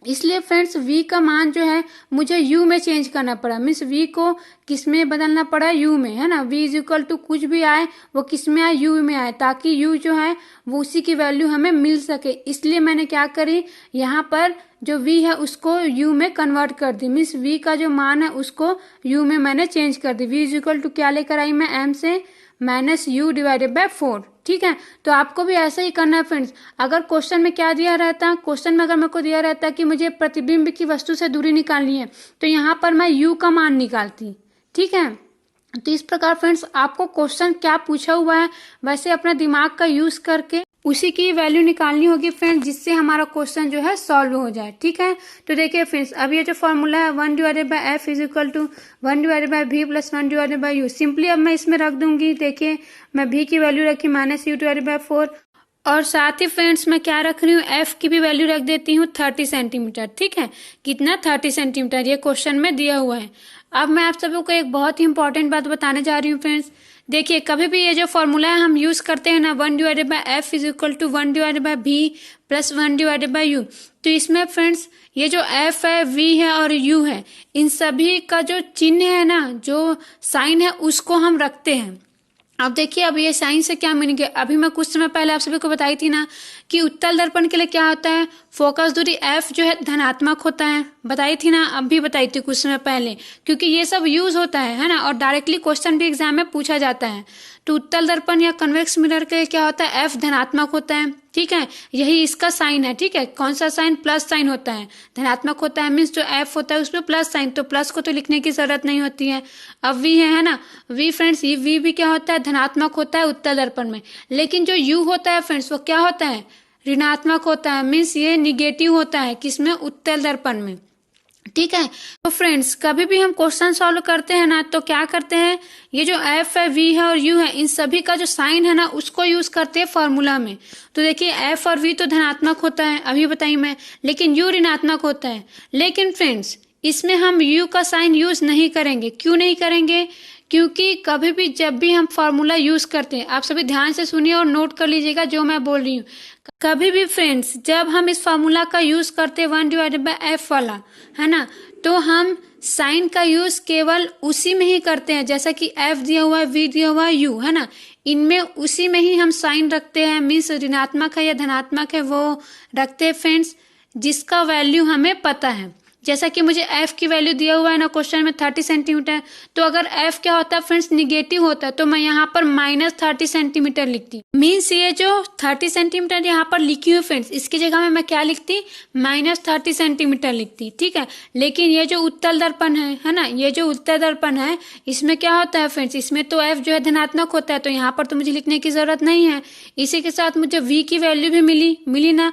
इसलिए फ्रेंड्स v का मान जो है मुझे u में चेंज करना पड़ा, मीन्स v को किस में बदलना पड़ा, u में, है ना। v इज इक्वल टू कुछ भी आए वो किस में आए, u में आए, ताकि u जो है वो उसी की वैल्यू हमें मिल सके। इसलिए मैंने क्या करी, यहाँ पर जो v है उसको u में कन्वर्ट कर दी, मीन्स v का जो मान है उसको u में मैंने चेंज कर दी। v इज इक्वल टू क्या लेकर आई मैं, m से -u डिवाइडेड बाय 4। ठीक है, तो आपको भी ऐसा ही करना है फ्रेंड्स। अगर क्वेश्चन में क्या दिया रहता, क्वेश्चन में अगर मेरे को दिया रहता कि मुझे प्रतिबिंब की वस्तु से दूरी निकालनी है, तो यहाँ पर मैं u का मान निकालती। ठीक है, तो इस प्रकार फ्रेंड्स आपको क्वेश्चन क्या पूछा हुआ है वैसे अपना दिमाग का यूज करके उसी की वैल्यू निकालनी होगी फ्रेंड्स, जिससे हमारा क्वेश्चन जो है सॉल्व हो जाए। ठीक है, तो देखिए फ्रेंड्स, अब ये जो फॉर्मूला है 1 divided by f is equal to 1 divided by v plus 1 divided by u, simply अब मैं इसमें रख दूंगी। देखिए मैं v की वैल्यू रखी -u डिवाइडेड बाय 4, और साथ ही फ्रेंड्स मैं क्या रख रही हूँ, f की भी वैल्यू रख देती हूँ 30 सेंटीमीटर। ठीक है, कितना, 30 सेंटीमीटर, ये क्वेश्चन में दिया हुआ है। अब मैं आप सभी को एक बहुत ही इंपॉर्टेंट बात बताने जा रही हूँ फ्रेंड्स। देखिए कभी भी ये जो फॉर्मूला है हम यूज करते हैं ना, 1 divided by f is equal to 1 divided by v plus 1 divided by u, तो इसमें फ्रेंड्स ये जो f है, v है और u है, इन सभी का जो चिन्ह है ना, जो साइन है, उसको हम रखते हैं। अब देखिए अब ये साइन से क्या मीनिंग है, अभी मैं कुछ समय पहले आप सभी को बताई थी ना कि उत्तल दर्पण के लिए क्या होता है, फोकस दूरी f जो है धनात्मक होता है, बताई थी ना, अब भी बताई थी कुछ समय पहले, क्योंकि ये सब यूज होता है ना, और डायरेक्टली क्वेश्चन भी एग्जाम में पूछा जाता है। तो उत्तल दर्पण या कन्वेक्स मिरर के लिए क्या होता है, f धनात्मक होता है। ठीक है, यही इसका साइन है। ठीक है, कौन सा साइन, प्लस साइन होता है, धनात्मक होता है, मीन्स जो f होता है उसमें प्लस साइन, तो प्लस को तो लिखने की जरूरत नहीं होती है। अब v है ना, v फ्रेंड्स, ये v भी क्या होता है, धनात्मक होता है उत्तल दर्पण में। लेकिन जो u होता है फ्रेंड्स, वो क्या होता है, ऋणात्मक होता है, मीन्स ये निगेटिव होता है, किसमें, उत्तल दर्पण में। ठीक है, तो फ्रेंड्स कभी भी हम क्वेश्चन सॉल्व करते हैं ना, तो क्या करते हैं, ये जो f है, v है और u है, इन सभी का जो साइन है ना उसको यूज करते हैं फॉर्मूला में। तो देखिए f और v तो धनात्मक होता है, अभी बताई मैं, लेकिन u ऋणात्मक होता है। लेकिन फ्रेंड्स इसमें हम u का साइन यूज नहीं करेंगे। क्यों नहीं करेंगे, क्योंकि कभी भी जब भी हम फॉर्मूला यूज करते हैं, आप सभी ध्यान से सुनिए और नोट कर लीजिएगा जो मैं बोल रही हूँ। कभी भी फ्रेंड्स जब हम इस फॉर्मूला का यूज करते हैं 1 डिवाइडेड बाय f वाला, है ना, तो हम साइन का यूज केवल उसी में ही करते हैं, जैसा कि f दिया हुआ है, v दिया हुआ है, u, है ना, इनमें उसी में ही हम साइन रखते हैं, मीन्स ऋणात्मक है या धनात्मक है वो रखते हैं फ्रेंड्स, जिसका वैल्यू हमें पता है। जैसा कि मुझे f की वैल्यू दिया हुआ है ना क्वेश्चन में 30 सेंटीमीटर, तो अगर f क्या होता है फ्रेंड्स, निगेटिव होता है, तो मैं यहाँ पर -30 सेंटीमीटर लिखती। मीन्स ये जो 30 सेंटीमीटर यहाँ पर लिखी हुई फ्रेंड्स, इसकी जगह में मैं क्या लिखती, -30 सेंटीमीटर लिखती। ठीक है, लेकिन ये जो उत्तल दर्पण है ना, ये जो उत्तल दर्पण है, इसमें क्या होता है फ्रेंड्स, इसमें तो f जो है धनात्मक होता है, तो यहाँ पर तो मुझे लिखने की जरूरत नहीं है। इसी के साथ मुझे v की वैल्यू भी मिली ना,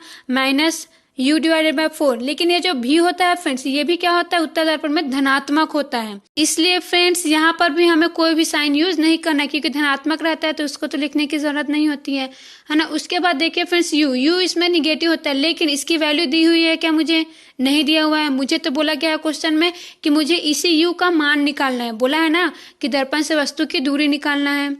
u डिवाइडेड बाय 4। लेकिन ये जो भी होता है फ्रेंड्स, ये भी क्या होता है, उत्तल दर्पण में धनात्मक होता है। इसलिए फ्रेंड्स यहाँ पर भी हमें कोई भी साइन यूज नहीं करना है, क्योंकि धनात्मक रहता है तो उसको तो लिखने की जरूरत नहीं होती है ना। उसके बाद देखिए फ्रेंड्स, u इसमें निगेटिव होता है, लेकिन इसकी वैल्यू दी हुई है क्या, मुझे नहीं दिया हुआ है। मुझे तो बोला गया है क्वेश्चन में कि मुझे इसी u का मान निकालना है, बोला है ना कि दर्पण से वस्तु की दूरी निकालना है।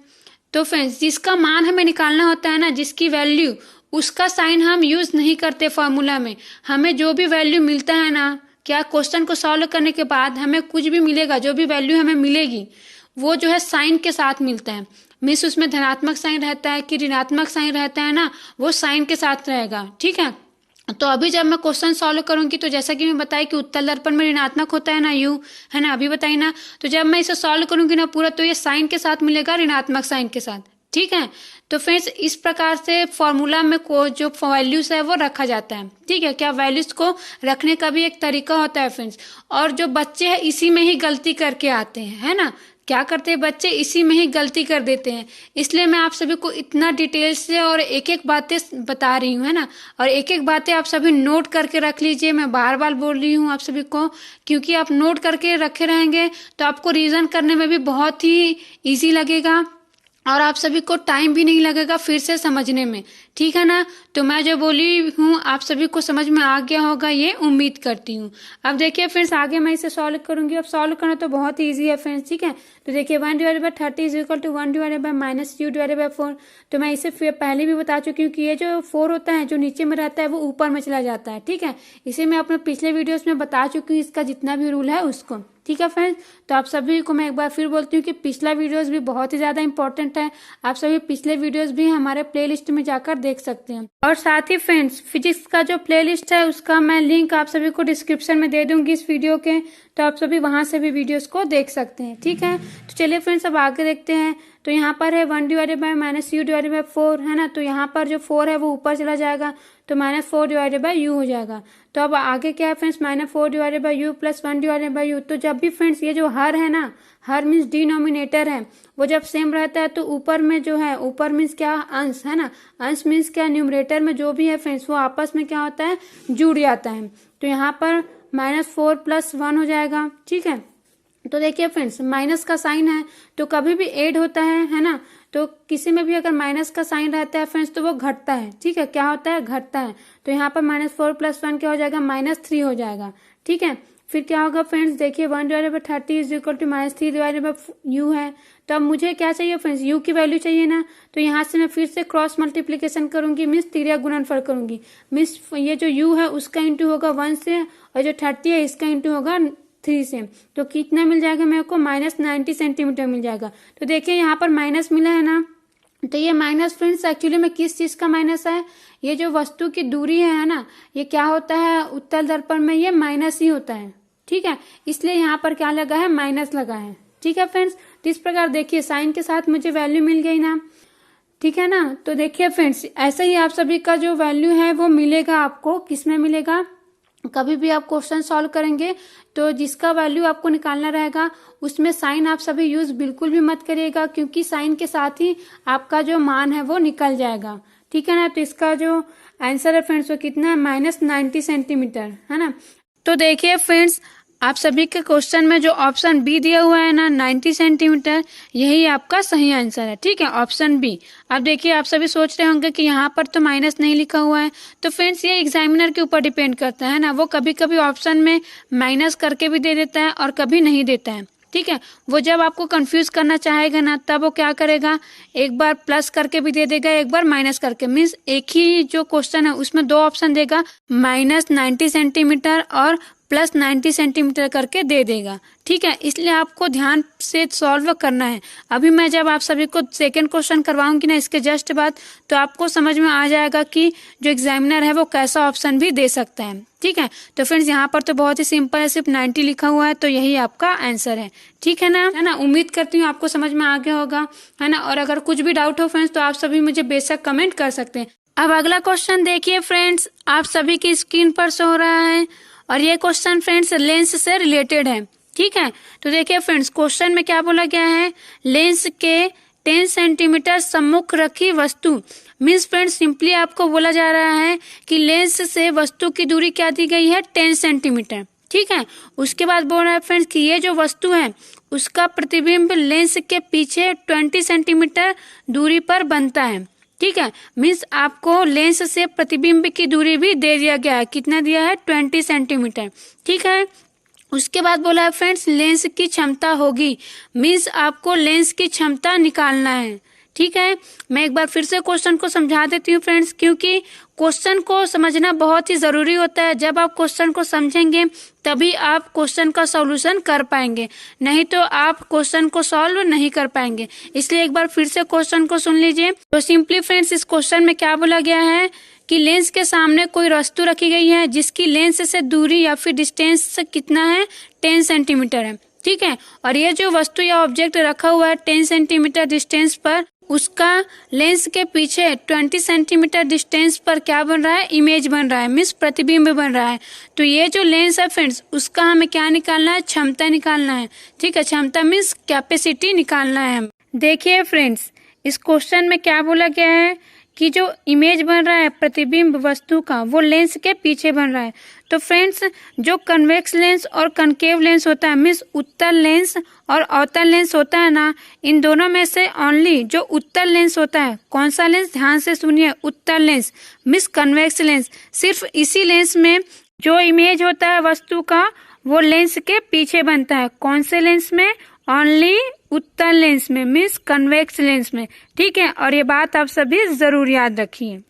तो फ्रेंड्स जिसका मान हमें निकालना होता है ना, जिसकी वैल्यू, उसका साइन हम यूज नहीं करते फॉर्मूला में। हमें जो भी वैल्यू मिलता है ना, क्या क्वेश्चन को सॉल्व करने के बाद हमें कुछ भी मिलेगा, जो भी वैल्यू हमें मिलेगी वो जो है साइन के साथ मिलता है। मीन्स उसमें धनात्मक साइन रहता है कि ऋणात्मक साइन रहता है ना, वो साइन के साथ रहेगा। ठीक है, तो अभी जब मैं क्वेश्चन सॉल्व करूंगी तो जैसा कि मैं बताई कि उत्तल दर्पण में ऋणात्मक होता है ना u, है ना, अभी बताई ना। तो जब मैं इसे सॉल्व करूंगी ना पूरा, तो ये साइन के साथ मिलेगा, ऋणात्मक साइन के साथ। ठीक है, तो फ्रेंड्स इस प्रकार से फॉर्मूला में को जो वैल्यूज है वो रखा जाता है। ठीक है, क्या वैल्यूज को रखने का भी एक तरीका होता है फ्रेंड्स। और जो बच्चे हैं इसी में ही गलती करके आते हैं, है ना, क्या करते हैं बच्चे, इसी में ही गलती कर देते हैं। इसलिए मैं आप सभी को इतना डिटेल से और एक एक बातें बता रही हूँ, है ना, और एक एक बातें आप सभी नोट करके रख लीजिए। मैं बार बार बोल रही हूँ आप सभी को, क्योंकि आप नोट करके रखे रहेंगे तो आपको रीजन करने में भी बहुत ही ईजी लगेगा और आप सभी को टाइम भी नहीं लगेगा फिर से समझने में। ठीक है ना, तो मैं जो बोली हूँ आप सभी को समझ में आ गया होगा, ये उम्मीद करती हूँ। अब देखिए फ्रेंड्स, आगे मैं इसे सॉल्व करूंगी। अब सॉल्व करना तो बहुत ही ईजी है फ्रेंड्स। ठीक है, तो देखिए 1 divided by 30 is equal to 1 divided by minus u divided by 4। तो मैं इसे पहले भी बता चुकी हूँ कि ये जो 4 होता है जो नीचे में रहता है वो ऊपर में चला जाता है। ठीक है, इसे मैं अपने पिछले वीडियोस में बता चुकी हूँ, इसका जितना भी रूल है उसको। ठीक है फ्रेंड्स, तो आप सभी को मैं एक बार फिर बोलती हूँ कि पिछला वीडियोस भी बहुत ही ज्यादा इंपॉर्टेंट है। आप सभी पिछले वीडियोस भी हमारे प्लेलिस्ट में जाकर देख सकते हैं। और साथ ही फ्रेंड्स फिजिक्स का जो प्लेलिस्ट है उसका मैं लिंक आप सभी को डिस्क्रिप्शन में दे दूंगी इस वीडियो के, तो आप सभी वहां से भी वीडियोस को देख सकते हैं। ठीक है, तो चलिए फ्रेंड्स अब आगे देखते हैं। तो यहाँ पर है 1 divided by minus u divided by 4, है ना। तो यहाँ पर जो 4 है वो ऊपर चला जाएगा, तो -4 डिवाइडेड बाय u हो जाएगा। तो अब आगे क्या है friends, -4 divided by u plus 1 divided by u। तो जब भी फ्रेंड्स ये जो हर है ना, हर मीन्स डिनोमिनेटर है, वो जब सेम रहता है तो ऊपर में जो है, ऊपर मीन्स क्या, अंश, है ना, अंश मीन्स क्या, न्यूमरेटर में जो भी है फ्रेंड्स वो आपस में क्या होता है, जुड़ जाता है। तो यहाँ पर -4 प्लस 1 हो जाएगा। ठीक है, तो देखिए फ्रेंड्स माइनस का साइन है तो कभी भी ऐड होता है ना, तो किसी में भी अगर माइनस का साइन रहता है फ्रेंड्स तो वो घटता है। ठीक है, क्या होता है, घटता है। तो यहाँ पर -4 प्लस 1 क्या हो जाएगा, -3 हो जाएगा। ठीक है, फिर क्या होगा फ्रेंड्स, देखिए 1 divided by 30 is equal to -3 divided by u है। तो अब मुझे क्या चाहिए फ्रेंड्स, u की वैल्यू चाहिए ना, तो यहाँ से मैं फिर से क्रॉस मल्टीप्लीकेशन करूंगी, मीन्स तिर्यक गुणनफल करूंगी। मीन्स ये जो u है उसका इंटू होगा 1 से, और जो 30 है इसका इंटू होगा 3 से। तो कितना मिल जाएगा मेरे को, -90 सेंटीमीटर मिल जाएगा। तो देखिए यहाँ पर माइनस मिला है ना, तो ये माइनस फ्रेंड्स एक्चुअली में किस चीज का माइनस है, ये जो वस्तु की दूरी है ना, ये क्या होता है उत्तल दर्पण में, ये माइनस ही होता है। ठीक है, इसलिए यहाँ पर क्या लगा है, माइनस लगा है। ठीक है फ्रेंड्स, तो इस प्रकार देखिए साइन के साथ मुझे वैल्यू मिल गई ना। ठीक है ना, तो देखिए फ्रेंड्स ऐसे ही आप सभी का जो वैल्यू है वो मिलेगा आपको, किसमें मिलेगा, कभी भी आप क्वेश्चन सॉल्व करेंगे तो जिसका वैल्यू आपको निकालना रहेगा उसमें साइन आप सभी यूज बिल्कुल भी मत करिएगा, क्योंकि साइन के साथ ही आपका जो मान है वो निकल जाएगा। ठीक है ना, तो इसका जो आंसर है फ्रेंड्स वो कितना है, -90 सेंटीमीटर, है ना। तो देखिए फ्रेंड्स आप सभी के क्वेश्चन में जो ऑप्शन बी दिया हुआ है ना 90 सेंटीमीटर, यही आपका सही आंसर है। ठीक है, ऑप्शन बी। अब देखिए आप सभी सोच रहे होंगे कि यहाँ पर तो माइनस नहीं लिखा हुआ है, तो फ्रेंड्स ये एग्जामिनर के ऊपर डिपेंड करता है ना, वो कभी कभी ऑप्शन में माइनस करके भी दे देता है और कभी नहीं देता है। ठीक है, वो जब आपको कंफ्यूज करना चाहेगा ना तब वो क्या करेगा, एक बार प्लस करके भी दे देगा, एक बार माइनस करके, मीन्स एक ही जो क्वेश्चन है उसमें 2 ऑप्शन देगा, -90 सेंटीमीटर और +90 सेंटीमीटर करके दे देगा। ठीक है, इसलिए आपको ध्यान से सॉल्व करना है। अभी मैं जब आप सभी को सेकंड क्वेश्चन करवाऊंगी ना इसके जस्ट बाद, तो आपको समझ में आ जाएगा कि जो एग्जामिनर है वो कैसा ऑप्शन भी दे सकता है। ठीक है, तो फ्रेंड्स यहाँ पर तो बहुत ही सिंपल है, सिर्फ 90 लिखा हुआ है, तो यही आपका आंसर है। ठीक है ना, उम्मीद करती हूँ आपको समझ में आ गया होगा, है ना। और अगर कुछ भी डाउट हो फ्रेंड्स तो आप सभी मुझे बेशक कमेंट कर सकते हैं। अब अगला क्वेश्चन देखिए फ्रेंड्स, आप सभी की स्क्रीन पर शो हो रहा है और ये क्वेश्चन फ्रेंड्स लेंस से रिलेटेड है। ठीक है, तो देखिए फ्रेंड्स क्वेश्चन में क्या बोला गया है, लेंस के 10 सेंटीमीटर सम्मुख रखी वस्तु। मीन्स फ्रेंड्स सिंपली आपको बोला जा रहा है कि लेंस से वस्तु की दूरी क्या दी गई है, 10 सेंटीमीटर। ठीक है, उसके बाद बोल रहा है फ्रेंड्स कि ये जो वस्तु है उसका प्रतिबिंब लेंस के पीछे 20 सेंटीमीटर दूरी पर बनता है। ठीक है, मीन्स आपको लेंस से प्रतिबिंब की दूरी भी दे दिया गया है। कितना दिया है, 20 सेंटीमीटर। ठीक है, उसके बाद बोला है फ्रेंड्स लेंस की क्षमता होगी। मीन्स आपको लेंस की क्षमता निकालना है। ठीक है, मैं एक बार फिर से क्वेश्चन को समझा देती हूँ फ्रेंड्स, क्योंकि क्वेश्चन को समझना बहुत ही जरूरी होता है। जब आप क्वेश्चन को समझेंगे तभी आप क्वेश्चन का सॉल्यूशन कर पाएंगे, नहीं तो आप क्वेश्चन को सॉल्व नहीं कर पाएंगे। इसलिए एक बार फिर से क्वेश्चन को सुन लीजिए। तो सिंपली फ्रेंड्स इस क्वेश्चन में क्या बोला गया है कि लेंस के सामने कोई वस्तु रखी गई है जिसकी लेंस से दूरी या फिर डिस्टेंस कितना है, 10 सेंटीमीटर है। ठीक है, और ये जो वस्तु या ऑब्जेक्ट रखा हुआ है 10 सेंटीमीटर डिस्टेंस पर, उसका लेंस के पीछे 20 सेंटीमीटर डिस्टेंस पर क्या बन रहा है, इमेज बन रहा है, मीन्स प्रतिबिंब बन रहा है। तो ये जो लेंस है फ्रेंड्स उसका हमें क्या निकालना है, क्षमता निकालना है। ठीक है, क्षमता मीन्स कैपेसिटी निकालना है हमें। देखिए फ्रेंड्स इस क्वेश्चन में क्या बोला गया है कि जो इमेज बन रहा है प्रतिबिंब वस्तु का वो लेंस के पीछे बन रहा है। तो फ्रेंड्स जो कन्वेक्स लेंस और कनकेव लेंस होता है, मीन्स उत्तल लेंस और अवतल लेंस होता है ना, इन दोनों में से ओनली जो उत्तल लेंस होता है, कौन सा लेंस, ध्यान से सुनिए, उत्तल लेंस मीन्स कन्वेक्स लेंस, सिर्फ इसी लेंस में जो इमेज होता है वस्तु का वो लेंस के पीछे बनता है। कौन से लेंस में, ओनली उत्तल लेंस में, मीन्स कन्वेक्स लेंस में। ठीक है, और ये बात आप सभी जरूर याद रखिए।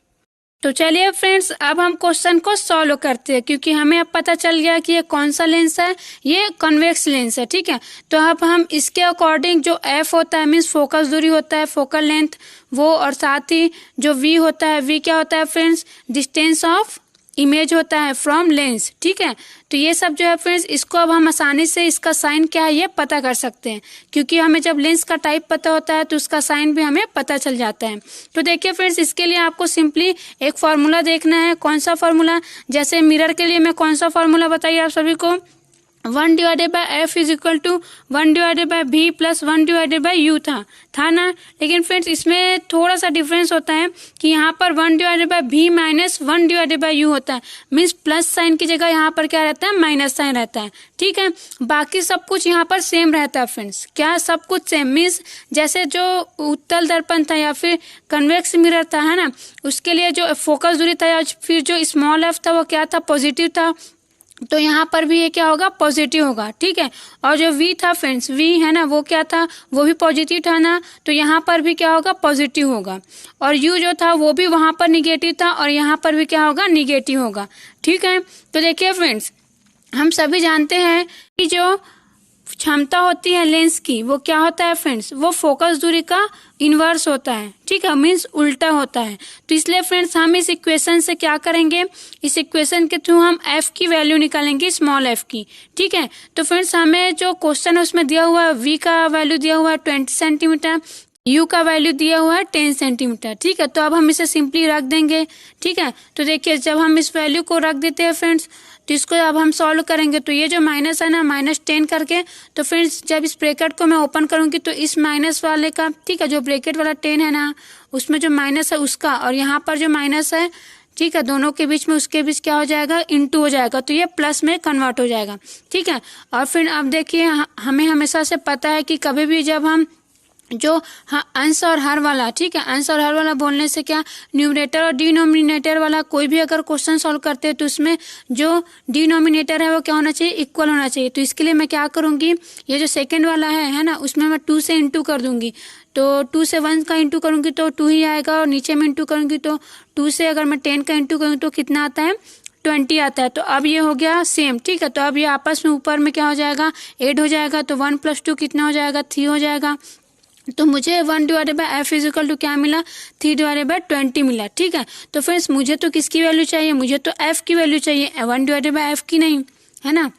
तो चलिए फ्रेंड्स अब हम क्वेश्चन को सॉल्व करते हैं, क्योंकि हमें अब पता चल गया कि ये कौन सा लेंस है, ये कन्वेक्स लेंस है। ठीक है, तो अब हम इसके अकॉर्डिंग जो एफ होता है मीन्स फोकस दूरी होता है, फोकल लेंथ वो, और साथ ही जो वी होता है, वी क्या होता है फ्रेंड्स, डिस्टेंस ऑफ इमेज होता है फ्रॉम लेंस। ठीक है, तो ये सब जो है फ्रेंड्स इसको अब हम आसानी से इसका साइन क्या है ये पता कर सकते हैं, क्योंकि हमें जब लेंस का टाइप पता होता है तो उसका साइन भी हमें पता चल जाता है। तो देखिए फ्रेंड्स इसके लिए आपको सिंपली एक फॉर्मूला देखना है। कौन सा फॉर्मूला, जैसे मिरर के लिए मैं कौन सा फॉर्मूला बताइए आप सभी को, 1 divided by F is equal to 1 divided by V plus 1 divided by U था ना। लेकिन फ्रेंड्स इसमें थोड़ा सा डिफरेंस होता है कि यहाँ पर 1 डिवाइडेड बाय भी माइनस 1 डिवाइडेड बाय यू होता है, मीन्स प्लस साइन की जगह यहाँ पर क्या रहता है, माइनस साइन रहता है। ठीक है, बाकी सब कुछ यहाँ पर सेम रहता है फ्रेंड्स, क्या सब कुछ सेम, मीन्स जैसे जो उत्तल दर्पण था या फिर कन्वेक्स मिरर था है ना, उसके लिए जो फोकस दूरी था या फिर जो स्मॉल एफ था वो क्या था, पॉजिटिव था, तो यहाँ पर भी ये क्या होगा, पॉजिटिव होगा। ठीक है, और जो v था फ्रेंड्स, v है ना वो क्या था, वो भी पॉजिटिव था ना, तो यहाँ पर भी क्या होगा, पॉजिटिव होगा। और u जो था वो भी वहां पर निगेटिव था और यहाँ पर भी क्या होगा, निगेटिव होगा। ठीक है, तो देखिए फ्रेंड्स हम सभी जानते हैं कि जो क्षमता होती है लेंस की वो क्या होता है फ्रेंड्स, वो फोकस दूरी का इनवर्स होता है। ठीक है, मीन्स उल्टा होता है। तो इसलिए फ्रेंड्स हम इस इक्वेशन से क्या करेंगे, इस इक्वेशन के थ्रू हम f की वैल्यू निकालेंगे, स्मॉल f की। ठीक है, तो फ्रेंड्स हमें जो क्वेश्चन है उसमें दिया हुआ है v का वैल्यू दिया हुआ है 20 सेंटीमीटर, u का वैल्यू दिया हुआ है 10 सेंटीमीटर। ठीक है, तो अब हम इसे सिंपली रख देंगे। ठीक है, तो देखिए जब हम इस वैल्यू को रख देते हैं फ्रेंड्स तो इसको अब हम सॉल्व करेंगे, तो ये जो माइनस है ना, -10 करके, तो फ्रेंड्स जब इस ब्रैकेट को मैं ओपन करूंगी तो इस माइनस वाले का, ठीक है, जो ब्रैकेट वाला 10 है ना उसमें जो माइनस है उसका, और यहाँ पर जो माइनस है, ठीक है, दोनों के बीच में, उसके बीच क्या हो जाएगा, इनटू हो जाएगा, तो ये प्लस में कन्वर्ट हो जाएगा। ठीक है, और फिर अब देखिए हमें हमेशा से पता है कि कभी भी जब हम जो अंश और हर वाला, ठीक है, अंश और हर वाला बोलने से क्या, न्यूमरेटर और डिनोमिनेटर वाला कोई भी अगर क्वेश्चन सॉल्व करते हैं तो उसमें जो डिनोमिनेटर है वो क्या होना चाहिए, इक्वल होना चाहिए। तो इसके लिए मैं क्या करूंगी, ये जो सेकंड वाला है ना, उसमें मैं 2 से इंटू कर दूंगी, तो 2 से 1 का इंटू करूंगी तो 2 ही आएगा, और नीचे में इंटू करूंगी तो 2 से अगर मैं 10 का इंटू करूंगी तो कितना आता है, 20 आता है। तो अब ये हो गया सेम। ठीक है, तो अब ये आपस में ऊपर में क्या हो जाएगा, ऐड हो जाएगा, तो 1 + 2 कितना हो जाएगा, 3 हो जाएगा। तो मुझे 1 divided by F is equal to क्या मिला, 3 डिवाइडेड बाय 20 मिला। ठीक है, तो फ्रेंड्स मुझे तो किसकी वैल्यू चाहिए, मुझे तो एफ की वैल्यू चाहिए, 1 डिवाइडेड बाय एफ की नहीं, है ना।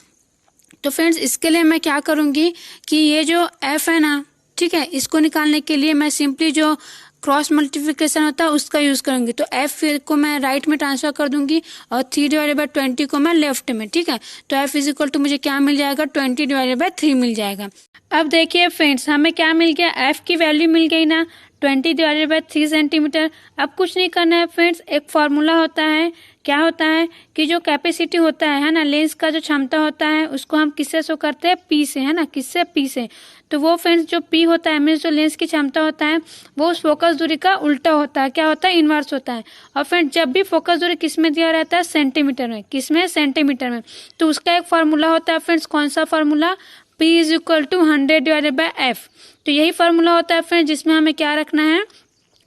तो फ्रेंड्स इसके लिए मैं क्या करूंगी कि ये जो एफ है ना, ठीक है, इसको निकालने के लिए मैं सिंपली जो क्रॉस मल्टीप्लिकेशन होता है उसका यूज करूंगी। तो एफ को मैं राइट में ट्रांसफर कर दूंगी और 3/20 को मैं लेफ्ट में, ठीक है। तो एफ इज इक्वल टू मुझे क्या मिल जाएगा, 20/3 मिल जाएगा। अब देखिए फ्रेंड्स, हमें क्या मिल गया, एफ की वैल्यू मिल गई ना 20/3 सेंटीमीटर। अब कुछ नहीं करना है फ्रेंड्स, एक फॉर्मूला होता है, क्या होता है कि जो कैपेसिटी होता है ना, लेंस का जो क्षमता होता है उसको हम किससे शो करते हैं, पी से, है ना, किससे, पी से। तो वो फ्रेंड्स जो पी होता है, मीन्स जो लेंस की क्षमता होता है वो उस फोकस दूरी का उल्टा होता है, क्या होता है, इनवर्स होता है। और फ्रेंड्स जब भी फोकस दूरी किस में दिया रहता है, सेंटीमीटर में, किस में, सेंटीमीटर में। तो उसका एक फॉर्मूला होता है फ्रेंड्स, कौन सा formula, P is equal to 100/F। तो यही फॉर्मूला होता है फ्रेंड्स जिसमें हमें क्या रखना है,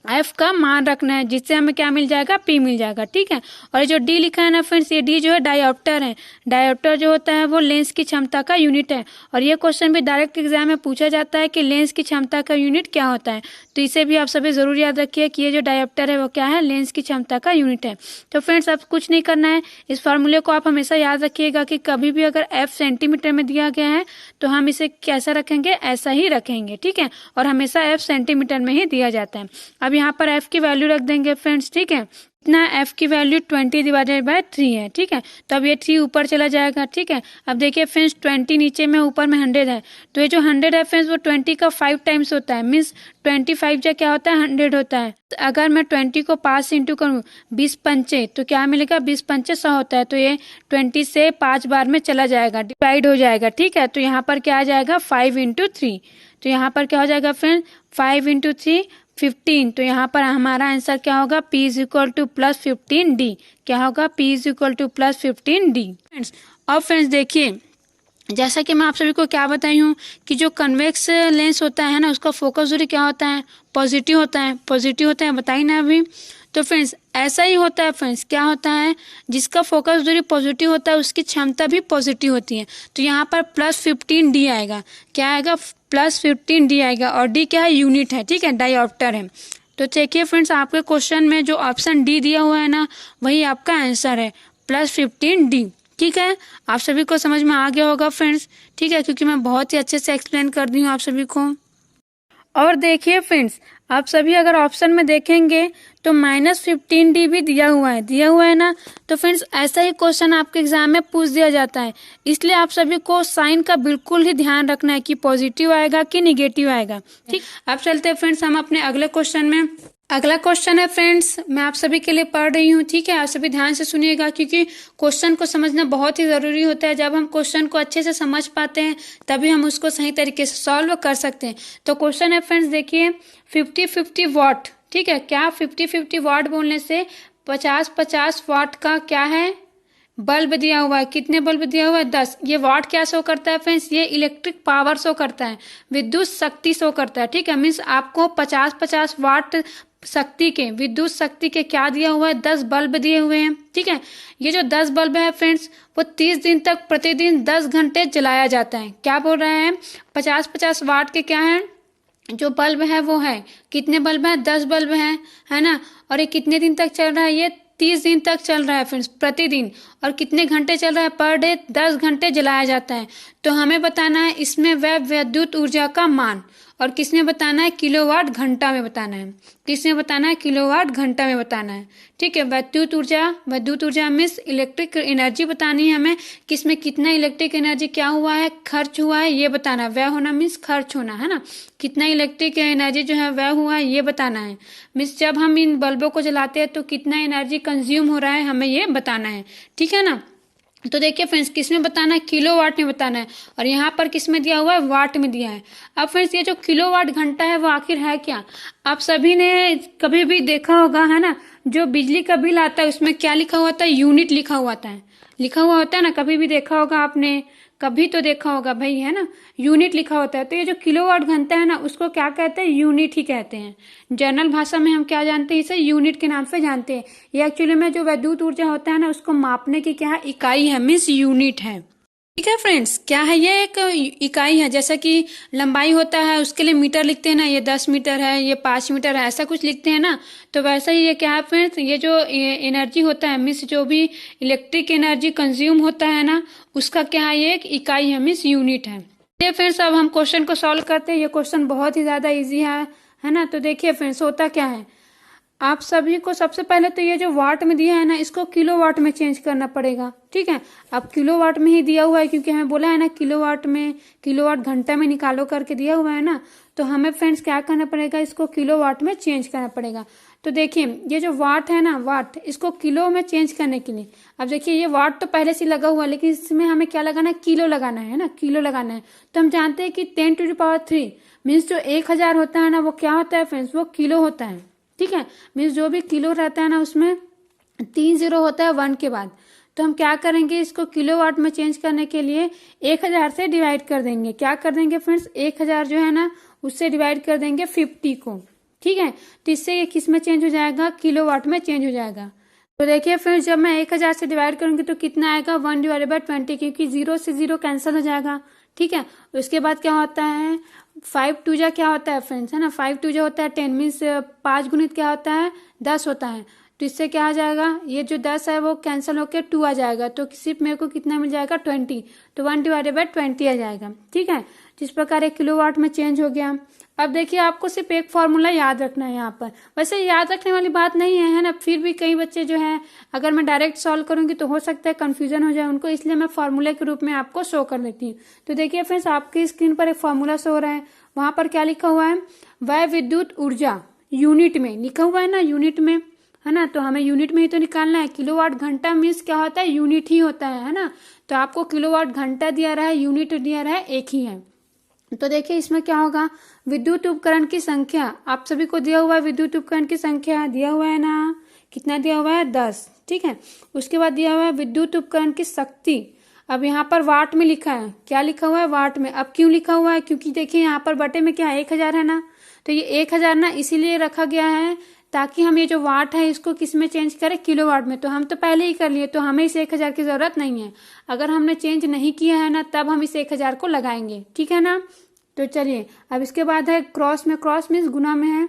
एफ का मान रखना है, जिससे हमें क्या मिल जाएगा, पी मिल जाएगा, ठीक है। और ये जो डी लिखा है ना फ्रेंड्स, ये डी जो है डायोप्टर है। डायोप्टर जो होता है वो लेंस की क्षमता का यूनिट है। और ये क्वेश्चन भी डायरेक्ट एग्जाम में पूछा जाता है कि लेंस की क्षमता का यूनिट क्या होता है। तो इसे भी आप सभी जरूर याद रखिए कि ये जो डायोप्टर है वो क्या है, लेंस की क्षमता का यूनिट है। तो फ्रेंड्स अब कुछ नहीं करना है, इस फार्मूले को आप हमेशा याद रखिएगा कि कभी भी अगर एफ सेंटीमीटर में दिया गया है तो हम इसे कैसा रखेंगे, ऐसा ही रखेंगे, ठीक है। और हमेशा एफ सेंटीमीटर में ही दिया जाता है। अब यहाँ पर एफ की वैल्यू रख देंगे फ्रेंड्स, ठीक है। इतना एफ की वैल्यू 20/3 है, ठीक है। तो अब ये 3 ऊपर चला जाएगा, ठीक है। अब देखिए फ्रेंड्स 20 नीचे में, ऊपर में 100 है। तो ये जो 100 है फ्रेंड्स वो 20 का 5 टाइम्स होता है, मीन्स 25 जो क्या होता है, 100 होता है। तो अगर मैं 20 को 5 से इंटू करूँ, 20 पंचे, तो क्या मिलेगा, 20 पंचे 100 होता है। तो ये 20 से 5 बार में चला जाएगा, डिवाइड हो जाएगा, ठीक है। तो यहाँ पर क्या आ जाएगा, 5 × 3। तो यहाँ पर क्या हो जाएगा फ्रेंड, 5 × 3 15। तो यहाँ पर हमारा आंसर क्या होगा, P is equal to +15D। क्या होगा, P is equal to +15D। Friends अब फ्रेंड्स देखिए, जैसा कि मैं आप सभी को क्या बताई हूँ कि जो कन्वेक्स लेंस होता है ना, उसका फोकस दूरी क्या होता है, पॉजिटिव होता है, पॉजिटिव होता है, बताइए ना अभी। तो फ्रेंड्स ऐसा ही होता है फ्रेंड्स, क्या होता है, जिसका फोकस दूरी पॉजिटिव होता है उसकी क्षमता भी पॉजिटिव होती है। तो यहाँ पर +15D आएगा, क्या आएगा, +15D आएगा। और डी क्या है, यूनिट है, ठीक है, डायोप्टर है। तो देखिए फ्रेंड्स आपके क्वेश्चन में जो ऑप्शन डी दिया हुआ है ना, वही आपका आंसर है, +15D, ठीक है। आप सभी को समझ में आ गया होगा फ्रेंड्स, ठीक है, क्योंकि मैं बहुत ही अच्छे से एक्सप्लेन कर दी हूँ आप सभी को। और देखिए फ्रेंड्स आप सभी अगर ऑप्शन में देखेंगे तो -15D भी दिया हुआ है ना। तो फ्रेंड्स ऐसा ही क्वेश्चन आपके एग्जाम में पूछ दिया जाता है, इसलिए आप सभी को साइन का बिल्कुल ही ध्यान रखना है कि पॉजिटिव आएगा कि निगेटिव आएगा, ठीक। अब चलते हैं फ्रेंड्स हम अपने अगले क्वेश्चन में। अगला क्वेश्चन है फ्रेंड्स, मैं आप सभी के लिए पढ़ रही हूँ, ठीक है। आप सभी ध्यान से सुनिएगा क्योंकि क्वेश्चन को समझना बहुत ही जरूरी होता है। जब हम क्वेश्चन को अच्छे से समझ पाते हैं तभी हम उसको सही तरीके से सॉल्व कर सकते हैं। तो क्वेश्चन है फ्रेंड्स देखिए, 50-50 वाट, ठीक है। क्या 50-50 वाट बोलने से 50-50 वाट का क्या है, बल्ब दिया हुआ है। कितने बल्ब दिया हुआ है, 10। ये वाट क्या शो करता है फ्रेंड्स, ये इलेक्ट्रिक पावर शो करता है, विद्युत शक्ति शो करता है, ठीक है। मीन्स आपको 50-50 वाट शक्ति के, विद्युत शक्ति के क्या दिया हुआ है, 10 बल्ब दिए हुए हैं, ठीक है। ये जो 10 बल्ब है फ्रेंड्स वो 30 दिन तक प्रतिदिन 10 घंटे जलाया जाता है। क्या बोल रहे हैं, 50-50 वाट के क्या है, जो बल्ब है वो है, कितने बल्ब है, 10 बल्ब है ना। और ये कितने दिन तक चल रहा है, ये 30 दिन तक चल रहा है फ्रेंड्स, प्रतिदिन। और कितने घंटे चल रहा है, पर डे 10 घंटे जलाया जाता है। तो हमें बताना है इसमें वह विद्युत ऊर्जा का मान, और किसमें बताना है, किलोवाट घंटा में बताना है। किसमें बताना है, किलोवाट घंटा में बताना है, ठीक है। विद्युत ऊर्जा मीन्स इलेक्ट्रिक एनर्जी बतानी है हमें, किसमें कितना इलेक्ट्रिक एनर्जी क्या हुआ है, खर्च हुआ है, ये बताना है। व्यय होना मीन्स खर्च होना, है ना। कितना इलेक्ट्रिक एनर्जी जो है व्यय हुआ है ये बताना है। मीन्स जब हम इन बल्बों को जलाते हैं तो कितना एनर्जी कंज्यूम हो रहा है हमें ये बताना है, ठीक है ना। तो देखिए फ्रेंड्स किसमें बताना है, किलोवाट में बताना है। और यहाँ पर किसमें दिया हुआ है, वाट में दिया है। अब फ्रेंड्स ये जो किलोवाट घंटा है वो आखिर है क्या, आप सभी ने कभी भी देखा होगा, है ना। जो बिजली का बिल आता है उसमें क्या लिखा हुआ था, यूनिट लिखा हुआ होता है ना। कभी भी देखा होगा आपने, कभी तो देखा होगा भाई, है ना, यूनिट लिखा होता है। तो ये जो किलोवाट घंटा है ना उसको क्या कहते हैं, यूनिट ही कहते हैं। जनरल भाषा में हम क्या जानते हैं, इसे यूनिट के नाम से जानते हैं। ये एक्चुअली में जो विद्युत ऊर्जा होता है ना उसको मापने की क्या इकाई है, मीन्स यूनिट है, ठीक है फ्रेंड्स। क्या है, ये एक इकाई है। जैसा कि लंबाई होता है उसके लिए मीटर लिखते हैं ना, ये 10 मीटर है, ये 5 मीटर है, ऐसा कुछ लिखते हैं ना। तो वैसा ही ये क्या है फ्रेंड्स, ये जो एनर्जी होता है, मीन्स जो भी इलेक्ट्रिक एनर्जी कंज्यूम होता है ना उसका क्या है, ये एक इकाई है, मीन्स यूनिट है। चलिए फ्रेंड्स अब हम क्वेश्चन को सॉल्व करते हैं। ये क्वेश्चन बहुत ही ज्यादा ईजी है है ना। तो देखिए फ्रेंड्स होता क्या है, आप सभी को सबसे पहले तो ये जो वाट में दिया है ना, इसको किलो वाट में चेंज करना पड़ेगा। ठीक है, अब किलो वाट में ही दिया हुआ है क्योंकि हमें बोला है ना किलो वाट में, किलो वाट घंटा में निकालो करके दिया हुआ है ना। तो हमें फ्रेंड्स क्या करना पड़ेगा, इसको किलो वाट में चेंज करना पड़ेगा। तो देखिए ये जो वाट है ना, वाट, इसको किलो में चेंज करने के लिए, अब देखिए ये वाट तो पहले से लगा हुआ है, लेकिन इसमें हमें क्या लगाना है, किलो लगाना है ना, किलो लगाना है। तो हम जानते हैं कि 10⁻³ मीन्स जो 1000 होता है ना, वो क्या होता है फ्रेंड्स, वो किलो होता है। ठीक है, मीन्स जो भी किलो रहता है ना, उसमें 3 जीरो होता है 1 के बाद। तो हम क्या करेंगे, इसको किलोवाट में चेंज करने के लिए 1000 से डिवाइड कर देंगे। क्या कर देंगे फ्रेंड्स, 1000 जो है ना उससे डिवाइड कर देंगे 50 को। ठीक है, तो इससे ये किस में चेंज हो जाएगा, किलोवाट में चेंज हो जाएगा। तो देखिए फ्रेंड्स जब मैं 1000 से डिवाइड करूंगी तो कितना आएगा, 1/20, क्योंकि 0 से 0 कैंसिल हो जाएगा। ठीक है, उसके बाद क्या होता है, 5 2 क्या होता है फ्रेंड्स, है ना, 5 2 होता है 10, मीन्स 5 गुणित क्या होता है, 10 होता है। तो इससे क्या आ जाएगा, ये जो 10 है वो कैंसिल होकर 2 आ जाएगा, तो सिर्फ मेरे को कितना मिल जाएगा, 20। तो 1/20 आ जाएगा। ठीक है, जिस प्रकार एक किलोवाट में चेंज हो गया। अब देखिए आपको सिर्फ एक फॉर्मूला याद रखना है यहाँ पर, वैसे याद रखने वाली बात नहीं है ना, फिर भी कई बच्चे जो है अगर मैं डायरेक्ट सॉल्व करूंगी तो हो सकता है कंफ्यूजन हो जाए उनको, इसलिए मैं फॉर्मूले के रूप में आपको शो कर देती हूँ। तो देखिए फ्रेंड्स आपकी स्क्रीन पर एक फॉर्मूला शो हो रहा है, वहां पर क्या लिखा हुआ है, वह विद्युत ऊर्जा यूनिट में लिखा हुआ है ना, यूनिट में, है ना। तो हमें यूनिट में ही तो निकालना है, किलोवाट घंटा मीन्स क्या होता है, यूनिट ही होता है ना। तो आपको किलोवाट घंटा दिया रहा है, यूनिट दिया रहा है, एक ही है। तो देखिए इसमें क्या होगा, विद्युत उपकरण की संख्या, आप सभी को दिया हुआ है विद्युत उपकरण की संख्या, दिया हुआ है ना, कितना दिया हुआ है, 10। ठीक है, उसके बाद दिया हुआ है विद्युत उपकरण की शक्ति। अब यहाँ पर वाट में लिखा है, क्या लिखा हुआ है, वाट में। अब क्यों लिखा हुआ है, क्योंकि देखिए यहाँ पर बटे में क्या है, 1000 है ना, तो ये 1000 ना इसीलिए रखा गया है ताकि हम ये जो वाट है इसको किस में चेंज करें, किलोवाट में। तो हम तो पहले ही कर लिए, तो हमें इस 1000 की जरूरत नहीं है। अगर हमने चेंज नहीं किया है ना, तब हम इस 1000 को लगाएंगे। ठीक है ना। तो चलिए अब इसके बाद है क्रॉस में, क्रॉस मीन्स गुना में है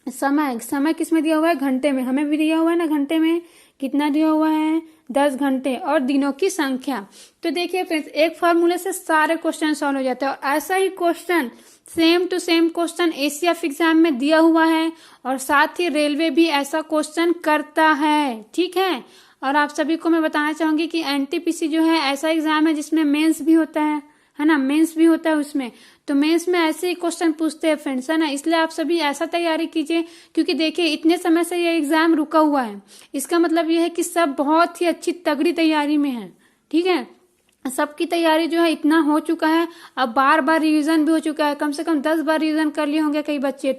समय। समय किस में दिया हुआ है, घंटे में, हमें भी दिया हुआ है ना घंटे में, कितना दिया हुआ है, 10 घंटे। और दिनों की संख्या। तो देखिए फ्रेंड्स एक फॉर्मूले से सारे क्वेश्चन सॉल्व हो जाते हैं, और ऐसा ही question same to same question ACF exam में दिया हुआ है, और साथ ही रेलवे भी ऐसा क्वेश्चन करता है। ठीक है, और आप सभी को मैं बताना चाहूंगी कि एनटीपीसी जो है ऐसा एग्जाम है जिसमें मेंस भी होता है ना, मेंस भी होता है उसमें। तो मेंस में ऐसे ही क्वेश्चन पूछते हैं फ्रेंड्स, है ना, इसलिए आप सभी ऐसा तैयारी कीजिए, क्योंकि देखिए इतने समय से ये एग्जाम रुका हुआ है, इसका मतलब ये है कि सब बहुत ही अच्छी तगड़ी तैयारी में है। ठीक है, सबकी तैयारी जो है इतना हो चुका है, अब बार बार रिवीजन भी हो चुका है, कम से कम 10 बार रिवीजन कर लिए होंगे कई बच्चे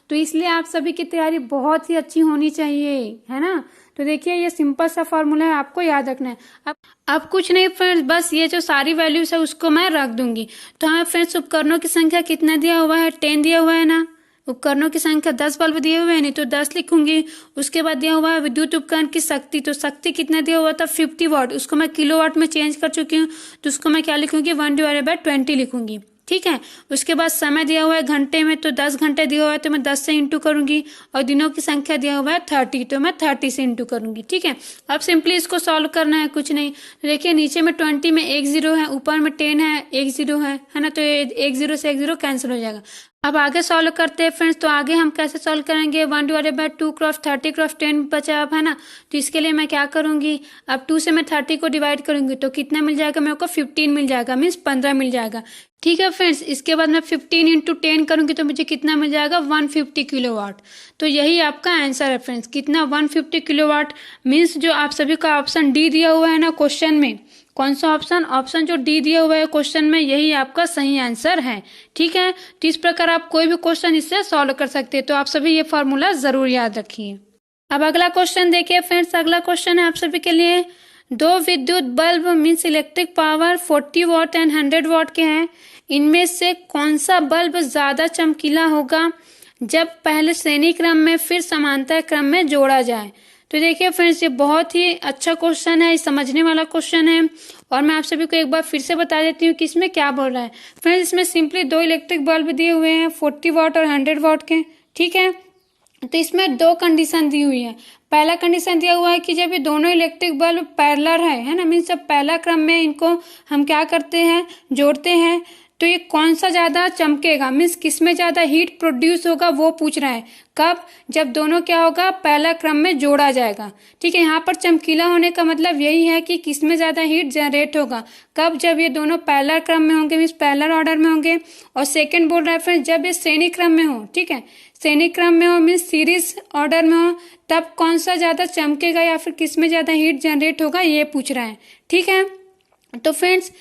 तो इसलिए आप सभी की तैयारी बहुत ही अच्छी होनी चाहिए, है ना। तो देखिए ये सिंपल सा फॉर्मूला है, आपको याद रखना है। अब कुछ नहीं फ्रेंड्स, बस ये जो सारी वैल्यूज है उसको मैं रख दूंगी। तो हमें फ्रेंड्स उपकरणों की संख्या कितना दिया हुआ है, 10 दिया हुआ है ना। उपकरणों की संख्या 10 बल्ब दिए हुए हैं, नहीं तो 10 लिखूंगी। उसके बाद दिया हुआ है विद्युत उपकरण की शक्ति, तो शक्ति कितना दिया हुआ था, 50 वाट, उसको मैं किलोवाट में चेंज कर चुकी हूँ, तो उसको मैं क्या लिखूंगी, 1/20 लिखूंगी। ठीक है, उसके बाद समय दिया हुआ है घंटे में, तो 10 घंटे दिया हुआ है तो मैं 10 से इंटू करूंगी, और दिनों की संख्या दिया हुआ है 30, तो मैं 30 से इंटू करूंगी। ठीक है, अब सिंपली इसको सॉल्व करना है, कुछ नहीं। तो देखिए नीचे में 20 में 1 जीरो है, ऊपर में 10 है, 1 जीरो है ना, तो 1 जीरो से 1 जीरो कैंसिल हो जाएगा। अब आगे सॉल्व करते हैं फ्रेंड्स। तो आगे हम कैसे सॉल्व करेंगे, 1/2 क्रॉस 30 क्रॉस 10 बचा अब, है ना। तो इसके लिए मैं क्या करूंगी, अब 2 से मैं 30 को डिवाइड करूंगी, तो कितना मिल जाएगा मेरे को, 15 मिल जाएगा, मीन्स 15 मिल जाएगा। ठीक है फ्रेंड्स, इसके बाद मैं 15 इंटू 10 करूंगी तो मुझे कितना मिल जाएगा, 150 किलोवाट। तो यही आपका आंसर है फ्रेंड्स, कितना, 150 किलोवाट। मीन्स जो आप सभी का ऑप्शन डी दिया हुआ है ना क्वेश्चन में, कौन सा ऑप्शन, ऑप्शन जो डी दिया हुआ है क्वेश्चन में, यही आपका सही आंसर है। ठीक है, तो इस प्रकार आप कोई भी क्वेश्चन इससे सॉल्व कर सकते हैं। तो आप सभी ये फॉर्मूला जरूर याद रखिए। अब अगला क्वेश्चन देखिए फ्रेंड्स, अगला क्वेश्चन है आप सभी के लिए, 2 विद्युत bulb means electric power 40 watt and 100 watt के हैं, इनमें से कौन सा बल्ब ज्यादा चमकीला होगा जब पहले श्रेणी क्रम में फिर समांतर क्रम में जोड़ा जाए। तो देखिए फ्रेंड्स ये बहुत ही अच्छा क्वेश्चन है, समझने वाला क्वेश्चन है, और मैं आप सभी को एक बार फिर से बता देती हूँ कि इसमें क्या बोल रहा है। फ्रेंड्स इसमें सिंपली 2 इलेक्ट्रिक बल्ब दिए हुए हैं, 40 वाट और 100 वाट के। ठीक है, तो इसमें 2 कंडीशन दी हुई है। पहला कंडीशन दिया हुआ है कि जब ये दोनों इलेक्ट्रिक बल्ब पैरेलल है ना, मीन्स जब पहला क्रम में इनको हम क्या करते हैं, जोड़ते हैं, तो ये कौन सा ज़्यादा चमकेगा, मीन्स किस में ज़्यादा हीट प्रोड्यूस होगा वो पूछ रहा है। कब? जब दोनों क्या होगा, पहला क्रम में जोड़ा जाएगा। ठीक है, यहाँ पर चमकीला होने का मतलब यही है कि किस में ज़्यादा हीट जनरेट होगा। कब? जब ये दोनों पहला क्रम में होंगे, मीन्स पहला ऑर्डर में होंगे। और सेकेंड बोल रहा है फ्रेंड्स, जब ये श्रेणी क्रम में हो। ठीक है, श्रेणी क्रम में हो मीन्स सीरीज ऑर्डर में हो, तब कौन सा ज़्यादा चमकेगा या फिर किस में ज़्यादा हीट जनरेट होगा ये पूछ रहा है। ठीक है, तो फ्रेंड्स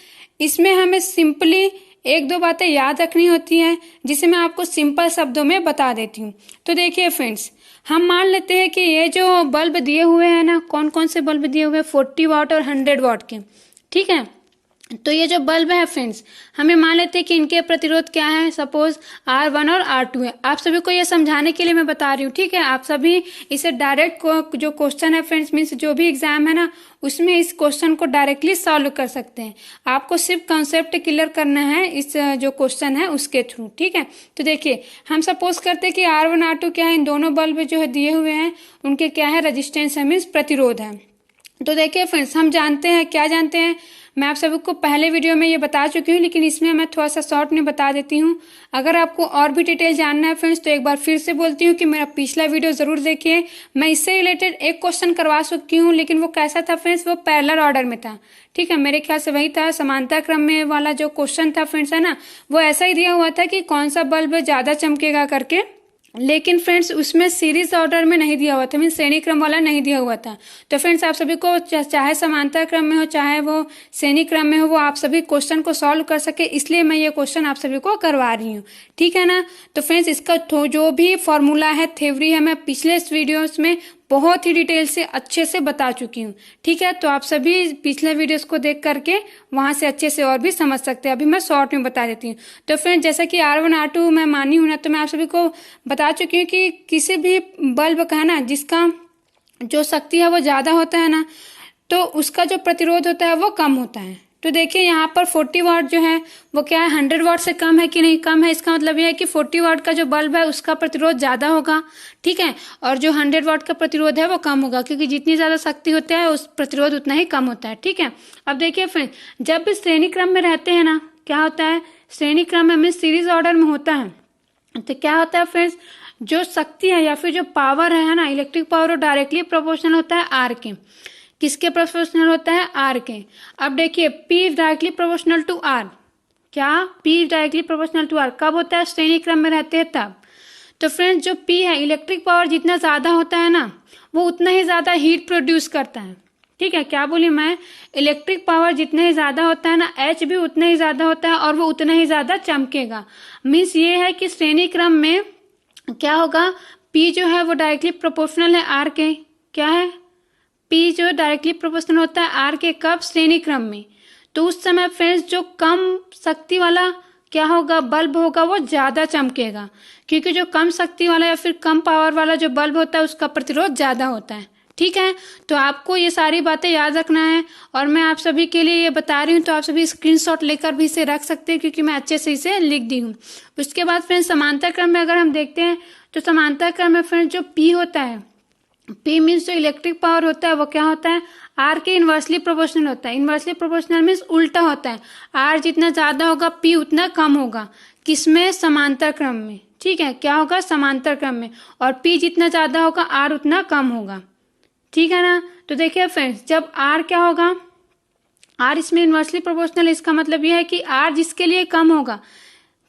इसमें हमें सिंपली एक दो बातें याद रखनी होती हैं, जिसे मैं आपको सिंपल शब्दों में बता देती हूँ। तो देखिए फ्रेंड्स, हम मान लेते हैं कि ये जो बल्ब दिए हुए हैं ना, कौन कौन से बल्ब दिए हुए हैं, 40 वाट और 100 वाट के। ठीक है, तो ये जो बल्ब है फ्रेंड्स, हमें मान लेते हैं कि इनके प्रतिरोध क्या है, सपोज R1 और R2 है। आप सभी को ये समझाने के लिए मैं बता रही हूँ। ठीक है, आप सभी इसे डायरेक्ट जो क्वेश्चन है फ्रेंड्स, मीन्स जो भी एग्जाम है ना, उसमें इस क्वेश्चन को डायरेक्टली सॉल्व कर सकते हैं। आपको सिर्फ कॉन्सेप्ट क्लियर करना है इस जो क्वेश्चन है उसके थ्रू। ठीक है, तो देखिए हम सपोज करते हैं कि R1 R2 क्या है, इन दोनों बल्ब जो है दिए हुए हैं, उनके क्या है, रजिस्टेंस है, मीन्स प्रतिरोध है। तो देखिए फ्रेंड्स, हम जानते हैं, क्या जानते हैं, मैं आप सभी को पहले वीडियो में ये बता चुकी हूँ, लेकिन इसमें मैं थोड़ा सा शॉर्ट में बता देती हूँ। अगर आपको और भी डिटेल जानना है फ्रेंड्स, तो एक बार फिर से बोलती हूँ कि मेरा पिछला वीडियो जरूर देखिए। मैं इससे रिलेटेड एक क्वेश्चन करवा चुकी हूँ, लेकिन वो कैसा था फ्रेंड्स, वो पैरेलल ऑर्डर में था। ठीक है, मेरे ख्याल से वही था, समांतर क्रम में वाला जो क्वेश्चन था फ्रेंड्स, है ना, वो ऐसा ही दिया हुआ था कि कौन सा बल्ब ज्यादा चमकेगा करके। लेकिन फ्रेंड्स उसमें सीरीज ऑर्डर में नहीं दिया हुआ था, मीन्स श्रेणी क्रम वाला नहीं दिया हुआ था। तो फ्रेंड्स आप सभी को चाहे समांतर क्रम में हो चाहे वो श्रेणी क्रम में हो, वो आप सभी क्वेश्चन को सॉल्व कर सके, इसलिए मैं ये क्वेश्चन आप सभी को करवा रही हूँ। ठीक है ना, तो फ्रेंड्स इसका जो भी फॉर्मूला है, थ्योरी है, मैं पिछले वीडियोस में बहुत ही डिटेल से अच्छे से बता चुकी हूँ। ठीक है, तो आप सभी पिछले वीडियोस को देख करके वहां से अच्छे से और भी समझ सकते हैं। अभी मैं शॉर्ट में बता देती हूँ। तो फ्रेंड जैसा कि R1 R2 मैं मानी हूँ ना, तो मैं आप सभी को बता चुकी हूँ कि किसी भी बल्ब का है ना, जिसका जो शक्ति है वो ज्यादा होता है ना, तो उसका जो प्रतिरोध होता है वो कम होता है। तो देखिए यहाँ पर 40 वाट जो है वो क्या है, 100 वाट से कम है कि नहीं, कम है। इसका मतलब यह है कि 40 वाट का जो बल्ब है उसका प्रतिरोध ज्यादा होगा। ठीक है, और जो 100 वाट का प्रतिरोध है वो कम होगा, क्योंकि जितनी ज्यादा शक्ति होती है उस प्रतिरोध उतना ही कम होता है। ठीक है, अब देखिए फ्रेंड, जब भी श्रेणी क्रम में रहते हैं ना, क्या होता है, श्रेणी क्रम में सीरीज ऑर्डर में होता है, तो क्या होता है फ्रेंड्स, जो शक्ति है या फिर जो पावर है ना, इलेक्ट्रिक पावर, वो डायरेक्टली प्रोपोर्शनल होता है आर के। किसके प्रोपोर्शनल होता है, आर के। अब देखिए P is directly proportional to R. क्या? P is directly proportional to R. कब होता है, श्रेणी क्रम में रहते हैं तब। तो फ्रेंड्स जो P है, इलेक्ट्रिक पावर जितना ज्यादा होता है ना, वो उतना ही ज्यादा हीट प्रोड्यूस करता है। ठीक है, क्या बोली मैं, इलेक्ट्रिक पावर जितना ही ज्यादा होता है ना, H भी उतना ही ज्यादा होता है और वो उतना ही ज्यादा चमकेगा। मीन्स ये है कि श्रेणी क्रम में क्या होगा, P जो है वो डायरेक्टली प्रोपोर्शनल है आर के। क्या है, P जो डायरेक्टली प्रोपोर्शनल होता है आर के। कब, श्रेणी क्रम में। तो उस समय फ्रेंड्स जो कम शक्ति वाला क्या होगा, बल्ब होगा, वो ज्यादा चमकेगा, क्योंकि जो कम शक्ति वाला या फिर कम पावर वाला जो बल्ब होता है उसका प्रतिरोध ज्यादा होता है। ठीक है, तो आपको ये सारी बातें याद रखना है, और मैं आप सभी के लिए ये बता रही हूँ, तो आप सभी स्क्रीनशॉट लेकर भी इसे रख सकते हैं, क्योंकि मैं अच्छे से इसे लिख दी हूँ। उसके बाद फ्रेंड्स समांतर क्रम में अगर हम देखते हैं, तो समांतर क्रम में फ्रेंड्स जो P होता है, P मीन्स जो इलेक्ट्रिक पावर होता है वो क्या होता है, R के इन्वर्सली प्रोपोर्शनल होता है। इन्वर्सली प्रोपोर्शनल मीन्स उल्टा होता है, R जितना ज्यादा होगा P उतना कम होगा। किसमें, समांतर क्रम में। ठीक है, क्या होगा, समांतर क्रम में। और P जितना ज्यादा होगा R उतना कम होगा। ठीक है ना, तो देखिए फ्रेंड्स, जब R क्या होगा, R इसमें इन्वर्सली प्रोपोर्शनल, इसका मतलब यह है कि R जिसके लिए कम होगा,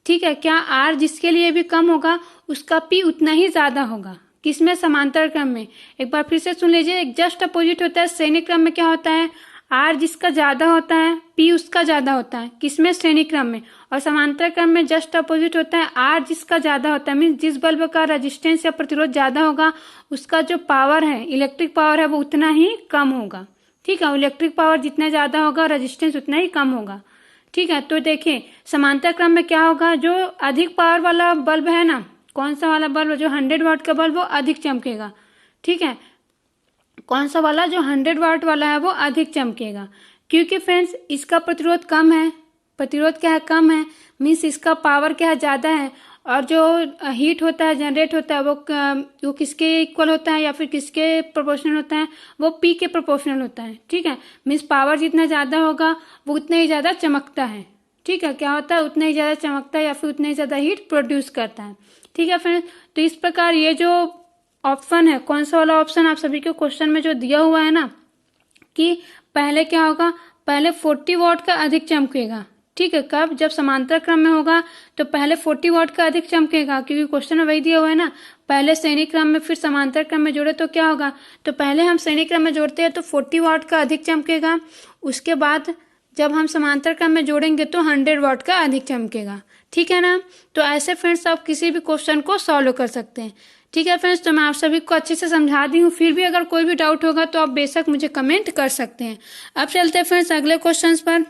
ठीक है, क्या, R जिसके लिए भी कम होगा उसका P उतना ही ज्यादा होगा। किसमें, समांतर क्रम में। एक बार फिर से सुन लीजिए, एक जस्ट अपोजिट होता है। श्रेणी क्रम में क्या होता है, R जिसका ज्यादा होता है P उसका ज्यादा होता है। किसमें, श्रेणी क्रम में। और समांतर क्रम में जस्ट अपोजिट होता है, R जिसका ज्यादा होता है, मीन्स जिस बल्ब का रेजिस्टेंस या प्रतिरोध ज्यादा होगा उसका जो पावर है, इलेक्ट्रिक पावर है, वो उतना ही कम होगा। ठीक है, इलेक्ट्रिक पावर जितना ज्यादा होगा रेजिस्टेंस उतना ही कम होगा। ठीक है, तो देखिए समांतर क्रम में क्या होगा, जो अधिक पावर वाला बल्ब है ना, कौन सा वाला बल्ब, जो 100 वाट का बल्ब, वो अधिक चमकेगा। ठीक है, कौन सा वाला, जो 100 वाट वाला है वो अधिक चमकेगा, क्योंकि फ्रेंड्स इसका प्रतिरोध कम है। प्रतिरोध क्या है, कम है, मीन्स इसका पावर क्या है, ज्यादा है। और जो हीट होता है, जनरेट होता है, वो किसके इक्वल होता है या फिर किसके प्रोपोर्शनल होता है, वो P के प्रोपोर्शनल होता है। ठीक है, मीन्स पावर जितना ज्यादा होगा वो उतना ही ज्यादा चमकता है। ठीक है, क्या होता है, उतना ही ज़्यादा चमकता है या फिर उतना ही ज़्यादा हीट प्रोड्यूस करता है। ठीक है फ्रेंड्स, तो इस प्रकार ये जो ऑप्शन है, कौन सा वाला ऑप्शन आप सभी को क्वेश्चन में जो दिया हुआ है ना कि पहले क्या होगा, पहले 40 वॉट का अधिक चमकेगा। ठीक है, कब, जब समांतर क्रम में होगा तो पहले 40 वॉट का अधिक चमकेगा, क्योंकि क्वेश्चन में वही दिया हुआ है ना, पहले श्रेणी क्रम में फिर समांतर क्रम में जोड़े तो क्या होगा, तो पहले हम श्रेणी क्रम में जोड़ते हैं तो 40 वॉट का अधिक चमकेगा, उसके बाद जब हम समांतर क्रम में जोड़ेंगे तो 100 वॉट का अधिक चमकेगा। ठीक है ना, तो ऐसे फ्रेंड्स आप किसी भी क्वेश्चन को सॉल्व कर सकते हैं। ठीक है फ्रेंड्स, तो मैं आप सभी को अच्छे से समझा दी हूँ, फिर भी अगर कोई भी डाउट होगा तो आप बेशक मुझे कमेंट कर सकते हैं। अब चलते हैं फ्रेंड्स अगले क्वेश्चन पर।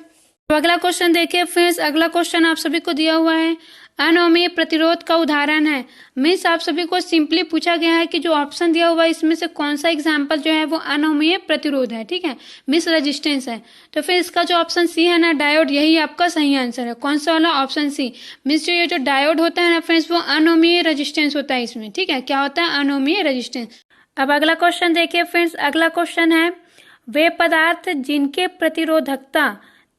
तो अगला क्वेश्चन देखिए फ्रेंड्स, अगला क्वेश्चन आप सभी को दिया हुआ है अनोमीय प्रतिरोध का उदाहरण है। मीन्स आप सभी को सिंपली पूछा गया है कि जो ऑप्शन दिया हुआ है इसमें से कौन सा एग्जाम्पल जो है वो अनोमीय प्रतिरोध है। ठीक है, मीन्स रेजिस्टेंस है, तो फिर इसका जो ऑप्शन सी है ना डायोड, यही आपका सही आंसर है। कौन सा वाला, ऑप्शन सी। मीन्स ये जो डायोड होता है ना फ्रेंड्स वो अनोमीय रेजिस्टेंस होता है इसमें। ठीक है, क्या होता है, अनोमीय रेजिस्टेंस। अब अगला क्वेश्चन देखिए फ्रेंड्स, अगला क्वेश्चन है वे पदार्थ जिनके प्रतिरोधकता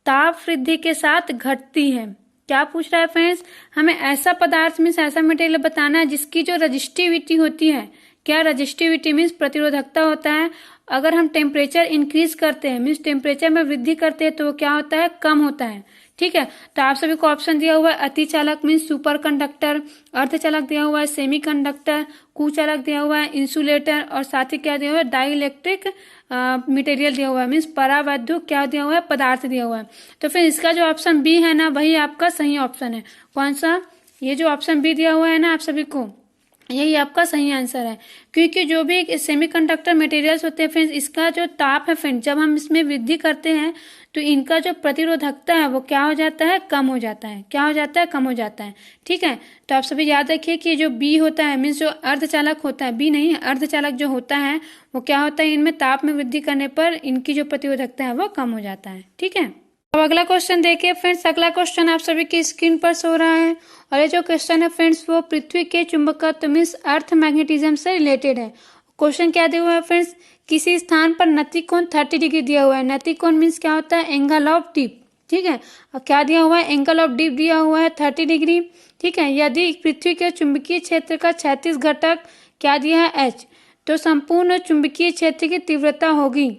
ताप वृद्धि के साथ घटती है। क्या पूछ रहा है फ्रेंड्स, हमें ऐसा पदार्थ मीन्स ऐसा मटेरियल बताना है जिसकी जो रजिस्टिविटी होती है। क्या, रजिस्टिविटी मीन्स प्रतिरोधकता होता है, अगर हम टेम्परेचर इंक्रीज करते हैं मीन्स टेम्परेचर में वृद्धि करते हैं तो क्या होता है, कम होता है। ठीक है, तो आप सभी को ऑप्शन दिया हुआ है अतिचालक मीन्स सुपर कंडक्टर, अर्धचालक दिया हुआ है सेमी कंडक्टर, कुचालक दिया हुआ है इंसुलेटर, और साथ ही क्या दिया हुआ है, डाई इलेक्ट्रिक मटेरियल दिया हुआ है मीन्स परावैद्युत क्या दिया हुआ है, पदार्थ दिया हुआ है। तो फिर इसका जो ऑप्शन बी है ना वही आपका सही ऑप्शन है। कौन सा, ये जो ऑप्शन बी दिया हुआ है ना आप सभी को, यही आपका सही आंसर है, क्योंकि जो भी सेमीकंडक्टर मटेरियल्स होते हैं फ्रेंड्स, इसका जो ताप है फ्रेंड्स, जब हम इसमें वृद्धि करते हैं तो इनका जो प्रतिरोधकता है वो क्या हो जाता है, कम हो जाता है। क्या हो जाता है, कम हो जाता है। ठीक है, तो आप सभी याद रखिए कि जो बी होता है मीन्स जो अर्धचालक होता है, बी नहीं अर्धचालक जो होता है वो क्या होता है, इनमें ताप में वृद्धि करने पर इनकी जो प्रतिरोधकता है वो कम हो जाता है। ठीक है, अब अगला क्वेश्चन देखिए फ्रेंड्स, अगला क्वेश्चन आप सभी की स्क्रीन पर शो रहा है, और ये जो क्वेश्चन है फ्रेंड्स वो पृथ्वी के चुंबकत्व मीन्स अर्थ मैग्नेटिज्म से रिलेटेड है। क्वेश्चन क्या दिया हुआ है फ्रेंड्स, किसी स्थान पर नतिकोण 30 डिग्री दिया हुआ है। नतिकोण मीन्स क्या होता है, एंगल ऑफ डिप। ठीक है, और क्या दिया हुआ है, एंगल ऑफ डिप दिया हुआ है 30 डिग्री। ठीक है, यदि पृथ्वी के चुंबकीय क्षेत्र का 36 घटक क्या दिया है, एच, तो संपूर्ण चुंबकीय क्षेत्र की तीव्रता होगी।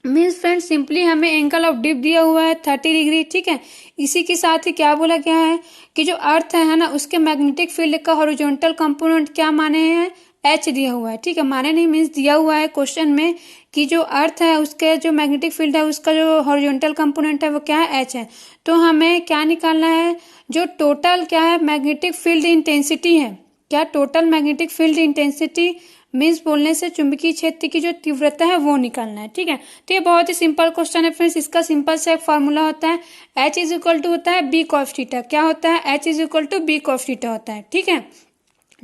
मीन्स फ्रेंड्स सिंपली हमें एंगल ऑफ डिप दिया हुआ है 30 डिग्री। ठीक है, इसी के साथ ही क्या बोला गया है कि जो अर्थ है ना उसके मैग्नेटिक फील्ड का हॉरिजॉन्टल कंपोनेंट क्या माने हैं, एच दिया हुआ है। ठीक है, माने नहीं मीन्स दिया हुआ है क्वेश्चन में कि जो अर्थ है उसके जो मैग्नेटिक फील्ड है उसका जो हॉरिजॉन्टल कंपोनेंट है वो क्या है, एच है। तो हमें क्या निकालना है, जो टोटल क्या है मैग्नेटिक फील्ड इंटेंसिटी है। क्या, total magnetic field intensity means बोलने से चुंबकीय क्षेत्र की जो तीव्रता है वो निकालना है। ठीक है, तो ये बहुत ही सिंपल क्वेश्चन है फ्रेंड्स, इसका सिंपल से एक फॉर्मूला होता है H इज इक्वल टू होता है बी कॉस थीटा। क्या होता है, H is equal to B cos theta होता है। ठीक है,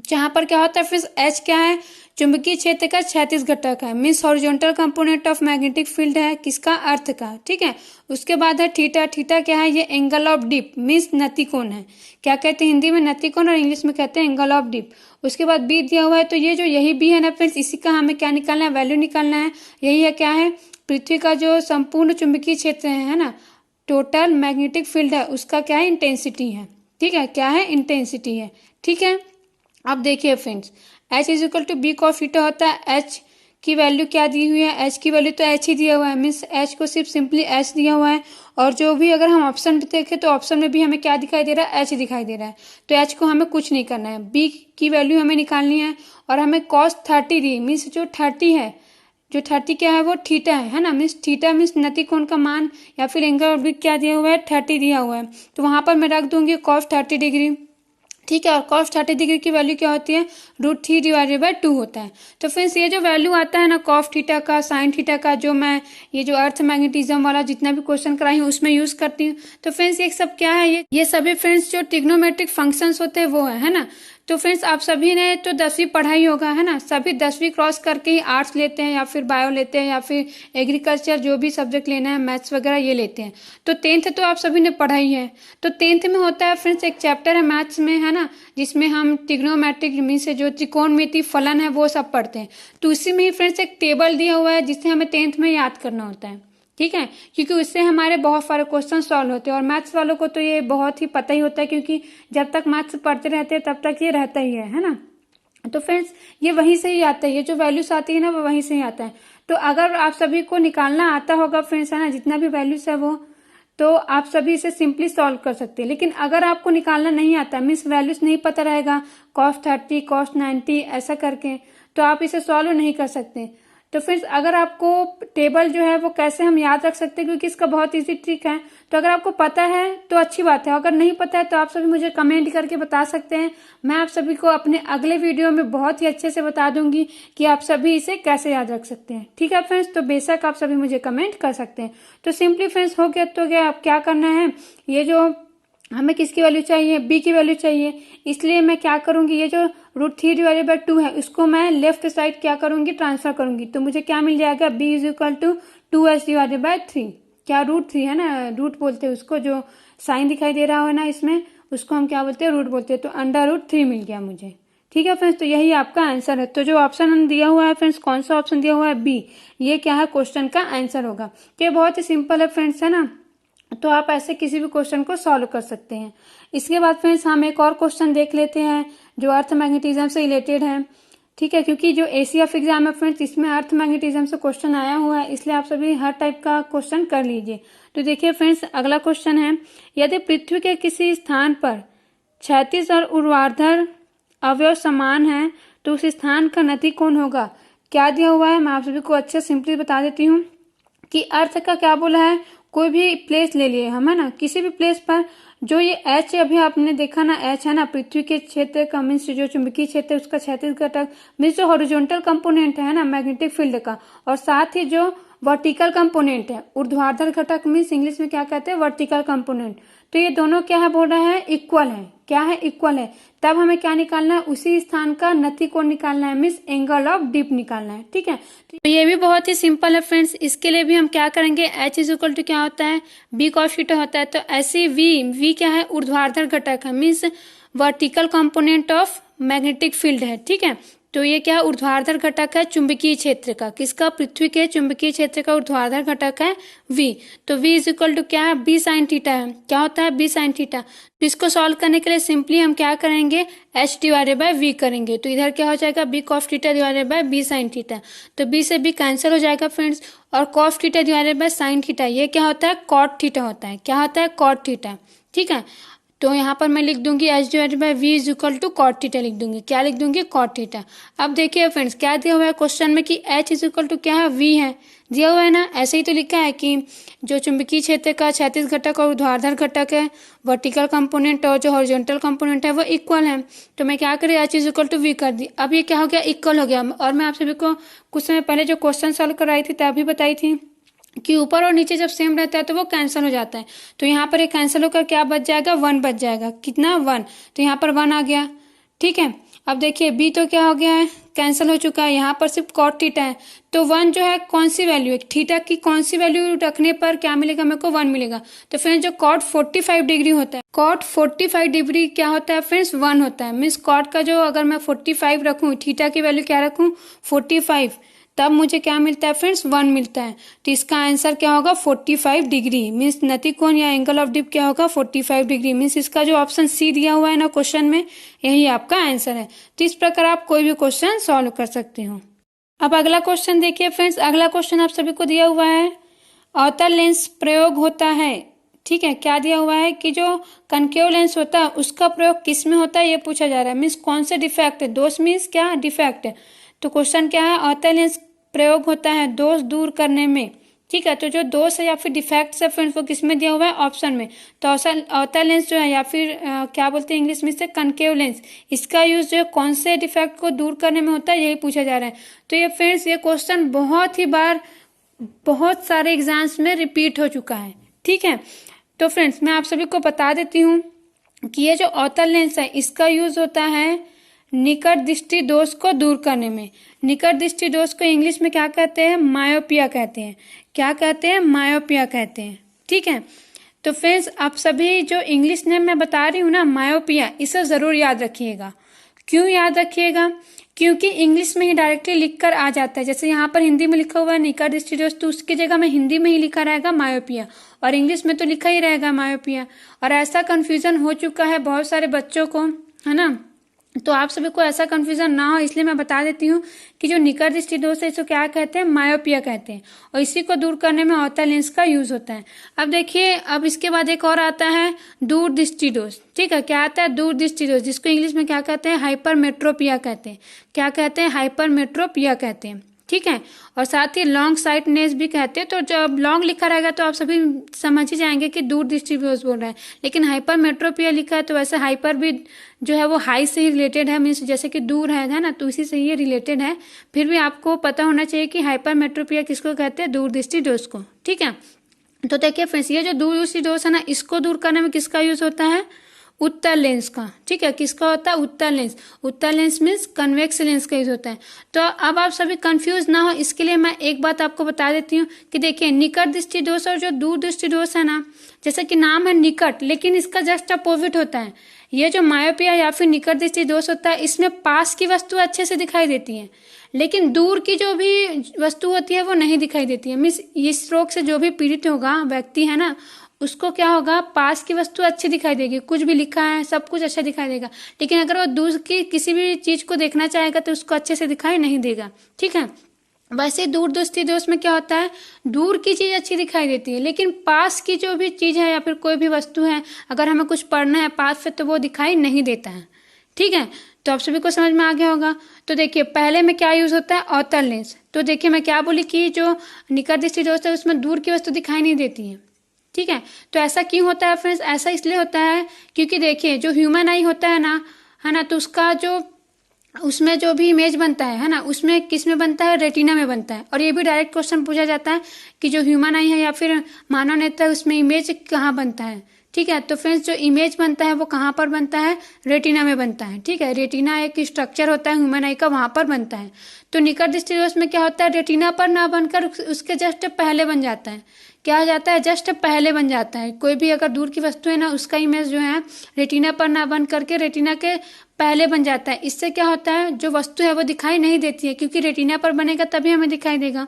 जहां पर क्या होता है फ्रेंड्स, H क्या है, चुंबकीय क्षेत्र का 36 घटक है means horizontal component of magnetic field है किसका, अर्थ का। ठीक है, उसके बाद है थीटा। थीटा क्या है, ये एंगल ऑफ डिप मीन्स नतिकोण है। क्या कहते हैं हिंदी में, नतिकोण, और इंग्लिश में कहते हैं एंगल ऑफ डिप। उसके बाद बी दिया हुआ है, तो ये जो यही बी है ना फ्रेंड्स, इसी का हमें क्या निकालना है, वैल्यू निकालना है। यही है क्या है, पृथ्वी का जो संपूर्ण चुंबकीय क्षेत्र है ना, टोटल मैग्नेटिक फील्ड है उसका क्या है, इंटेंसिटी है। ठीक है, क्या है, इंटेंसिटी है। ठीक है, अब देखिए friends, H is equal to B cos theta होता है। H की वैल्यू क्या दी हुई है, H की वैल्यू तो H ही दिया हुआ है मीन्स H को सिर्फ सिंपली H दिया हुआ है। और जो भी अगर हम ऑप्शन देखें तो ऑप्शन में भी हमें क्या दिखाई दे रहा है, H दिखाई दे रहा है। तो H को हमें कुछ नहीं करना है, B की वैल्यू हमें निकालनी है। और हमें cos 30 दी मीन्स जो 30 है, जो 30 क्या है वो थीटा है ना, मीन्स थीटा मीन्स नतिकोण का मान या फिर एंगल ऑफ डिप क्या दिया हुआ है, 30 दिया हुआ है। तो वहां पर मैं रख दूंगी cos 30 डिग्री। ठीक है, और cos 30 डिग्री की वैल्यू क्या होती है, √3 डिवाइडेड बाय 2 होता है। तो फ्रेंड्स ये जो वैल्यू आता है ना cos थीटा का, sin थीटा का, जो मैं ये जो अर्थ मैग्नेटिज्म वाला जितना भी क्वेश्चन कराई हूँ उसमें यूज करती हूँ। तो फ्रेंड्स ये सब क्या है, ये सभी फ्रेंड्स जो ट्रिग्नोमेट्रिक फंक्शंस होते हैं वो है ना। तो फ्रेंड्स आप सभी ने तो 10वीं पढ़ाई होगा है ना, सभी 10वीं क्रॉस करके ही आर्ट्स लेते हैं या फिर बायो लेते हैं या फिर एग्रीकल्चर जो भी सब्जेक्ट लेना है, मैथ्स वगैरह ये लेते हैं। तो 10th तो आप सभी ने पढ़ाई है। तो 10th में होता है फ्रेंड्स एक चैप्टर है मैथ्स में है ना, जिसमें हम ट्रिग्नोमेट्रिक मीन से जो त्रिकोणमिति फलन है वो सब पढ़ते हैं। तो उसी में ही फ्रेंड्स एक टेबल दिया हुआ है जिसे हमें 10th में याद करना होता है। ठीक है, क्योंकि उससे हमारे बहुत सारे क्वेश्चन सॉल्व होते हैं। और मैथ्स वालों को तो ये बहुत ही पता ही होता है, क्योंकि जब तक मैथ्स पढ़ते रहते हैं तब तक ये रहता ही है ना। तो फ्रेंड्स ये वहीं से ही आता है, ये जो वैल्यूज आती है ना वो वहीं से ही आता है। तो अगर आप सभी को निकालना आता होगा फ्रेंड्स, है ना, जितना भी वैल्यूज है वो, तो आप सभी इसे सिंपली सॉल्व कर सकते हैं। लेकिन अगर आपको निकालना नहीं आता, मीन्स वैल्यूज नहीं पता रहेगा, cos 30 cos 90 ऐसा करके, तो आप इसे सॉल्व नहीं कर सकते। तो फ्रेंड्स अगर आपको टेबल जो है वो कैसे हम याद रख सकते हैं, क्योंकि इसका बहुत इजी ट्रिक है, तो अगर आपको पता है तो अच्छी बात है, अगर नहीं पता है तो आप सभी मुझे कमेंट करके बता सकते हैं। मैं आप सभी को अपने अगले वीडियो में बहुत ही अच्छे से बता दूंगी कि आप सभी इसे कैसे याद रख सकते हैं। ठीक है फ्रेंड्स, तो बेशक आप सभी मुझे कमेंट कर सकते हैं। तो सिंपली फ्रेंड्स हो गया तो क्या, आप क्या करना है, ये जो हमें किसकी वैल्यू चाहिए, बी की वैल्यू चाहिए, इसलिए मैं क्या करूंगी, ये जो √3/2 है उसको मैं लेफ्ट साइड क्या करूंगी, ट्रांसफर करूंगी। तो मुझे क्या मिल जाएगा, b = 2h/3। क्या √3 है ना, रूट बोलते हैं उसको, जो साइन दिखाई दे रहा हो ना इसमें, उसको हम क्या बोलते हैं, रूट बोलते हैं। तो √3 मिल गया मुझे। ठीक है फ्रेंड्स, तो यही आपका आंसर है। तो जो ऑप्शन दिया हुआ है फ्रेंड्स, कौन सा ऑप्शन दिया हुआ है, बी, ये क्या है, क्वेश्चन का आंसर होगा। तो ये बहुत ही सिंपल है फ्रेंड्स, है ना। तो आप ऐसे किसी भी क्वेश्चन को सॉल्व कर सकते हैं। इसके बाद फ्रेंड्स हम एक और क्वेश्चन देख लेते हैं जो अर्थ मैग्नेटिज्म से रिलेटेड है। ठीक है, क्योंकि जो ACF एग्जाम है फ्रेंड्स, इसमें अर्थ मैग्नेटिज्म से क्वेश्चन आया हुआ है, इसलिए आप सभी हर टाइप का क्वेश्चन कर लीजिए। तो देखिए फ्रेंड्स, अगला क्वेश्चन है, यदि पृथ्वी के किसी स्थान पर क्षैतिज और ऊर्ध्वाधर अवयव समान है तो उस स्थान का नति कोण होगा। क्या दिया हुआ है, मैं आप सभी को अच्छे सिंपली बता देती हूँ कि अर्थ का क्या बोला है, कोई भी प्लेस ले लिए हम, है ना, किसी भी प्लेस पर जो ये एच अभी आपने देखा ना, एच है ना, पृथ्वी के क्षेत्र का मीन्स जो चुंबकीय क्षेत्र उसका क्षैतिज घटक मीन्स जो हॉरिजॉन्टल कंपोनेंट है ना मैग्नेटिक फील्ड का, और साथ ही जो वर्टिकल कंपोनेंट है ऊर्ध्वाधर घटक मीन्स इंग्लिश में क्या कहते हैं, वर्टिकल कंपोनेंट। तो ये दोनों क्या है बोल रहा है, इक्वल है। क्या है, इक्वल है। तब हमें क्या निकालना है, उसी स्थान का नति कोण निकालना है, मीन्स एंगल ऑफ डिप निकालना है। ठीक है, तो ये भी बहुत ही सिंपल है फ्रेंड्स। इसके लिए भी हम क्या करेंगे, H = क्या होता है, B cos θ होता है। तो ऐसे V क्या है, ऊर्ध्वाधर घटक है, means vertical component of magnetic field है। ठीक है, तो ये क्या ऊर्ध्वाधर घटक है चुंबकीय क्षेत्र का, किसका, पृथ्वी के चुंबकीय क्षेत्र का ऊर्ध्वाधर घटक है V। तो V = क्या है, B sin θ है। क्या होता है, B sin θ। तो इसको सॉल्व करने के लिए सिंपली हम क्या करेंगे, H/V करेंगे। तो इधर क्या हो जाएगा, B cos θ/ B sin θ। तो B से B कैंसिल हो जाएगा फ्रेंड्स, और cos θ/ sin θ ये क्या होता है, cot θ होता है। क्या होता है, cot θ। ठीक है, तो यहाँ पर मैं लिख दूंगी H/V = cot θ लिख दूंगी। क्या लिख दूंगी, cot θ। अब देखिए फ्रेंड्स, क्या दिया हुआ है क्वेश्चन में कि H = क्या है, V है, दिया हुआ है ना। ऐसे ही तो लिखा है कि जो चुंबकीय क्षेत्र का क्षैतिज घटक और ऊर्ध्वाधर घटक है, वर्टिकल कंपोनेंट और जो हॉरिजॉन्टल कंपोनेंट है वो इक्वल है। तो मैं क्या करी, H = V कर दी। अब ये क्या हो गया, इक्वल हो गया। और मैं आप सभी को कुछ समय पहले जो क्वेश्चन सॉल्व कराई थी तभी बताई थी कि ऊपर और नीचे जब सेम रहता है तो वो कैंसिल हो जाता है। तो यहाँ पर एक कैंसिल होकर क्या बच जाएगा, 1 बच जाएगा। कितना, 1। तो यहाँ पर 1 आ गया। ठीक है, अब देखिए B तो क्या हो गया है, कैंसिल हो चुका है। यहाँ पर सिर्फ cot θ है, तो 1 जो है कौन सी वैल्यू है, थीटा की कौन सी वैल्यू रखने पर क्या मिलेगा, मेरे को 1 मिलेगा। तो फ्रेंड्स जो cot 45 डिग्री होता है, cot 45 डिग्री क्या होता है फ्रेंड्स, 1 होता है। मीन्स cot का जो अगर मैं 45 रखूँ, थीटा की वैल्यू क्या रखूँ, 45, तब मुझे क्या मिलता है फ्रेंड्स, 1 मिलता है। तो इसका आंसर क्या होगा, 45 डिग्री। मीन्स नति कोण या एंगल ऑफ डिप क्या होगा, 45 डिग्री। मीन्स इसका जो ऑप्शन सी दिया हुआ है ना क्वेश्चन में, यही आपका आंसर है। तो इस प्रकार आप कोई भी क्वेश्चन सॉल्व कर सकते हो। अब अगला क्वेश्चन देखिए फ्रेंड्स, अगला क्वेश्चन आप सभी को दिया हुआ है, अवतल लेंस प्रयोग होता है। ठीक है, क्या दिया हुआ है कि जो कनकेव लेंस होता है उसका प्रयोग किस में होता है, ये पूछा जा रहा है। मीन्स कौन से डिफेक्ट है, दोष मीन्स क्या, डिफेक्ट है। तो क्वेश्चन क्या है, अवतल लेंस प्रयोग होता है दोष दूर करने में। ठीक है, तो जो दोष है या फिर डिफेक्ट्स है फ्रेंड्स वो किसमें दिया हुआ है, ऑप्शन में। तो अवतल लेंस जो है या फिर क्या बोलते हैं इंग्लिश में से, कनकेव लेंस, इसका यूज जो है कौन से डिफेक्ट को दूर करने में होता है, यही पूछा जा रहा है। तो ये फ्रेंड्स ये क्वेश्चन बहुत ही बार बहुत सारे एग्जाम्स में रिपीट हो चुका है। ठीक है, तो फ्रेंड्स मैं आप सभी को बता देती हूँ कि ये जो अवतल लेंस है इसका यूज होता है निकट दृष्टि दोष को दूर करने में। निकट दृष्टि दोष को इंग्लिश में क्या कहते हैं, मायोपिया कहते हैं। क्या कहते हैं, मायोपिया कहते हैं। ठीक है, तो फ्रेंड्स आप सभी जो इंग्लिश नेम मैं बता रही हूँ ना, मायोपिया, इसे जरूर याद रखिएगा। क्यों याद रखिएगा, क्योंकि इंग्लिश में ही डायरेक्टली लिखकर आ जाता है। जैसे यहाँ पर हिंदी में लिखा हुआ है निकर दृष्टिदोष, तो उसकी जगह में हिंदी में ही लिखा रहेगा मायोपिया, और इंग्लिश में तो लिखा ही रहेगा मायोपिया। और ऐसा कंफ्यूजन हो चुका है बहुत सारे बच्चों को, है ना। तो आप सभी को ऐसा कंफ्यूजन ना हो इसलिए मैं बता देती हूँ कि जो निकर दृष्टिदोष है इसको क्या कहते हैं, मायोपिया कहते हैं, और इसी को दूर करने में अवतल लेंस का यूज होता है। अब देखिए, अब इसके बाद एक और आता है दूर दृष्टिदोष। ठीक है, क्या आता है, दूर दृष्टिदोष, जिसको इंग्लिश में क्या कहते हैं, हाइपरमेट्रोपिया कहते हैं। क्या कहते हैं, हाइपरमेट्रोपिया कहते हैं। ठीक है, और साथ ही लॉन्ग साइटनेस भी कहते हैं। तो जब लॉन्ग लिखा रहेगा तो आप सभी समझ ही जाएंगे कि दूर दृष्टिदोष बोल रहा है, लेकिन हाइपरमेट्रोपिया लिखा है तो वैसे हाइपर भी जो है वो हाई से ही रिलेटेड है, मीन्स जैसे कि दूर है ना, तो इसी से ये रिलेटेड है। फिर भी आपको पता होना चाहिए कि हाइपरमेट्रोपिया किसको कहते हैं, दूर दृष्टिदोष को। ठीक है, तो देखिए फ्रेंड्स, ये जो दूर दृष्टिदोष है ना, इसको दूर करने में किसका यूज होता है, उत्तल लेंस का। ठीक है, किसका होता है, उत्तल लेंस। उत्तल लेंस मीन्स कन्वेक्स लेंस का यूज होता है। तो अब आप सभी कंफ्यूज ना हो इसके लिए मैं एक बात आपको बता देती हूँ कि देखिए, निकट दृष्टिदोष और जो दूर दृष्टिदोष है ना, जैसे कि नाम है निकट, लेकिन इसका जस्ट अपोजिट होता है। ये जो मायोपिया या फिर निकट दृष्टिदोष होता है, इसमें पास की वस्तु अच्छे से दिखाई देती है, लेकिन दूर की जो भी वस्तु होती है वो नहीं दिखाई देती है। मीन्स इस रोग से जो भी पीड़ित होगा व्यक्ति है ना, उसको क्या होगा, पास की वस्तु अच्छी दिखाई देगी, कुछ भी लिखा है सब कुछ अच्छा दिखाई देगा, लेकिन अगर वो दूर की किसी भी चीज को देखना चाहेगा तो उसको अच्छे से दिखाई नहीं देगा। ठीक है, वैसे दूर दृष्टिदोष में क्या होता है, दूर की चीज अच्छी दिखाई देती है, लेकिन पास की जो भी चीज है या फिर कोई भी वस्तु है, अगर हमें कुछ पढ़ना है पास से तो वो दिखाई नहीं देता है। ठीक है, तो आप सभी को समझ में आ गया होगा। तो देखिए, पहले में क्या यूज होता है, अवतल लेंस। तो देखिए मैं क्या बोली कि जो निकट दृष्टिदोष है उसमें दूर की वस्तु दिखाई नहीं देती है। ठीक है, तो ऐसा क्यों होता है फ्रेंड्स, ऐसा इसलिए होता है क्योंकि देखिए जो ह्यूमन आई होता है ना, तो उसका जो उसमें जो भी इमेज बनता है ना, उसमें किस में बनता है, रेटिना में बनता है। और ये भी डायरेक्ट क्वेश्चन पूछा जाता है कि जो ह्यूमन आई है या फिर मानव नेत्र है उसमें इमेज कहाँ बनता है। ठीक है, तो फ्रेंड्स जो इमेज बनता है वो कहाँ पर बनता है, रेटिना में बनता है। ठीक है, रेटिना एक स्ट्रक्चर होता है ह्यूमन आई का, वहां पर बनता है। तो निकट दृष्टिदोष में क्या होता है, रेटिना पर ना बनकर उसके जस्ट पहले बन जाता है। क्या हो जाता है, जस्ट पहले बन जाता है। कोई भी अगर दूर की वस्तु है ना, उसका इमेज जो है रेटिना पर ना बन करके रेटिना के पहले बन जाता है। इससे क्या होता है, जो वस्तु है वो दिखाई नहीं देती है, क्योंकि रेटिना पर बनेगा तभी हमें दिखाई देगा।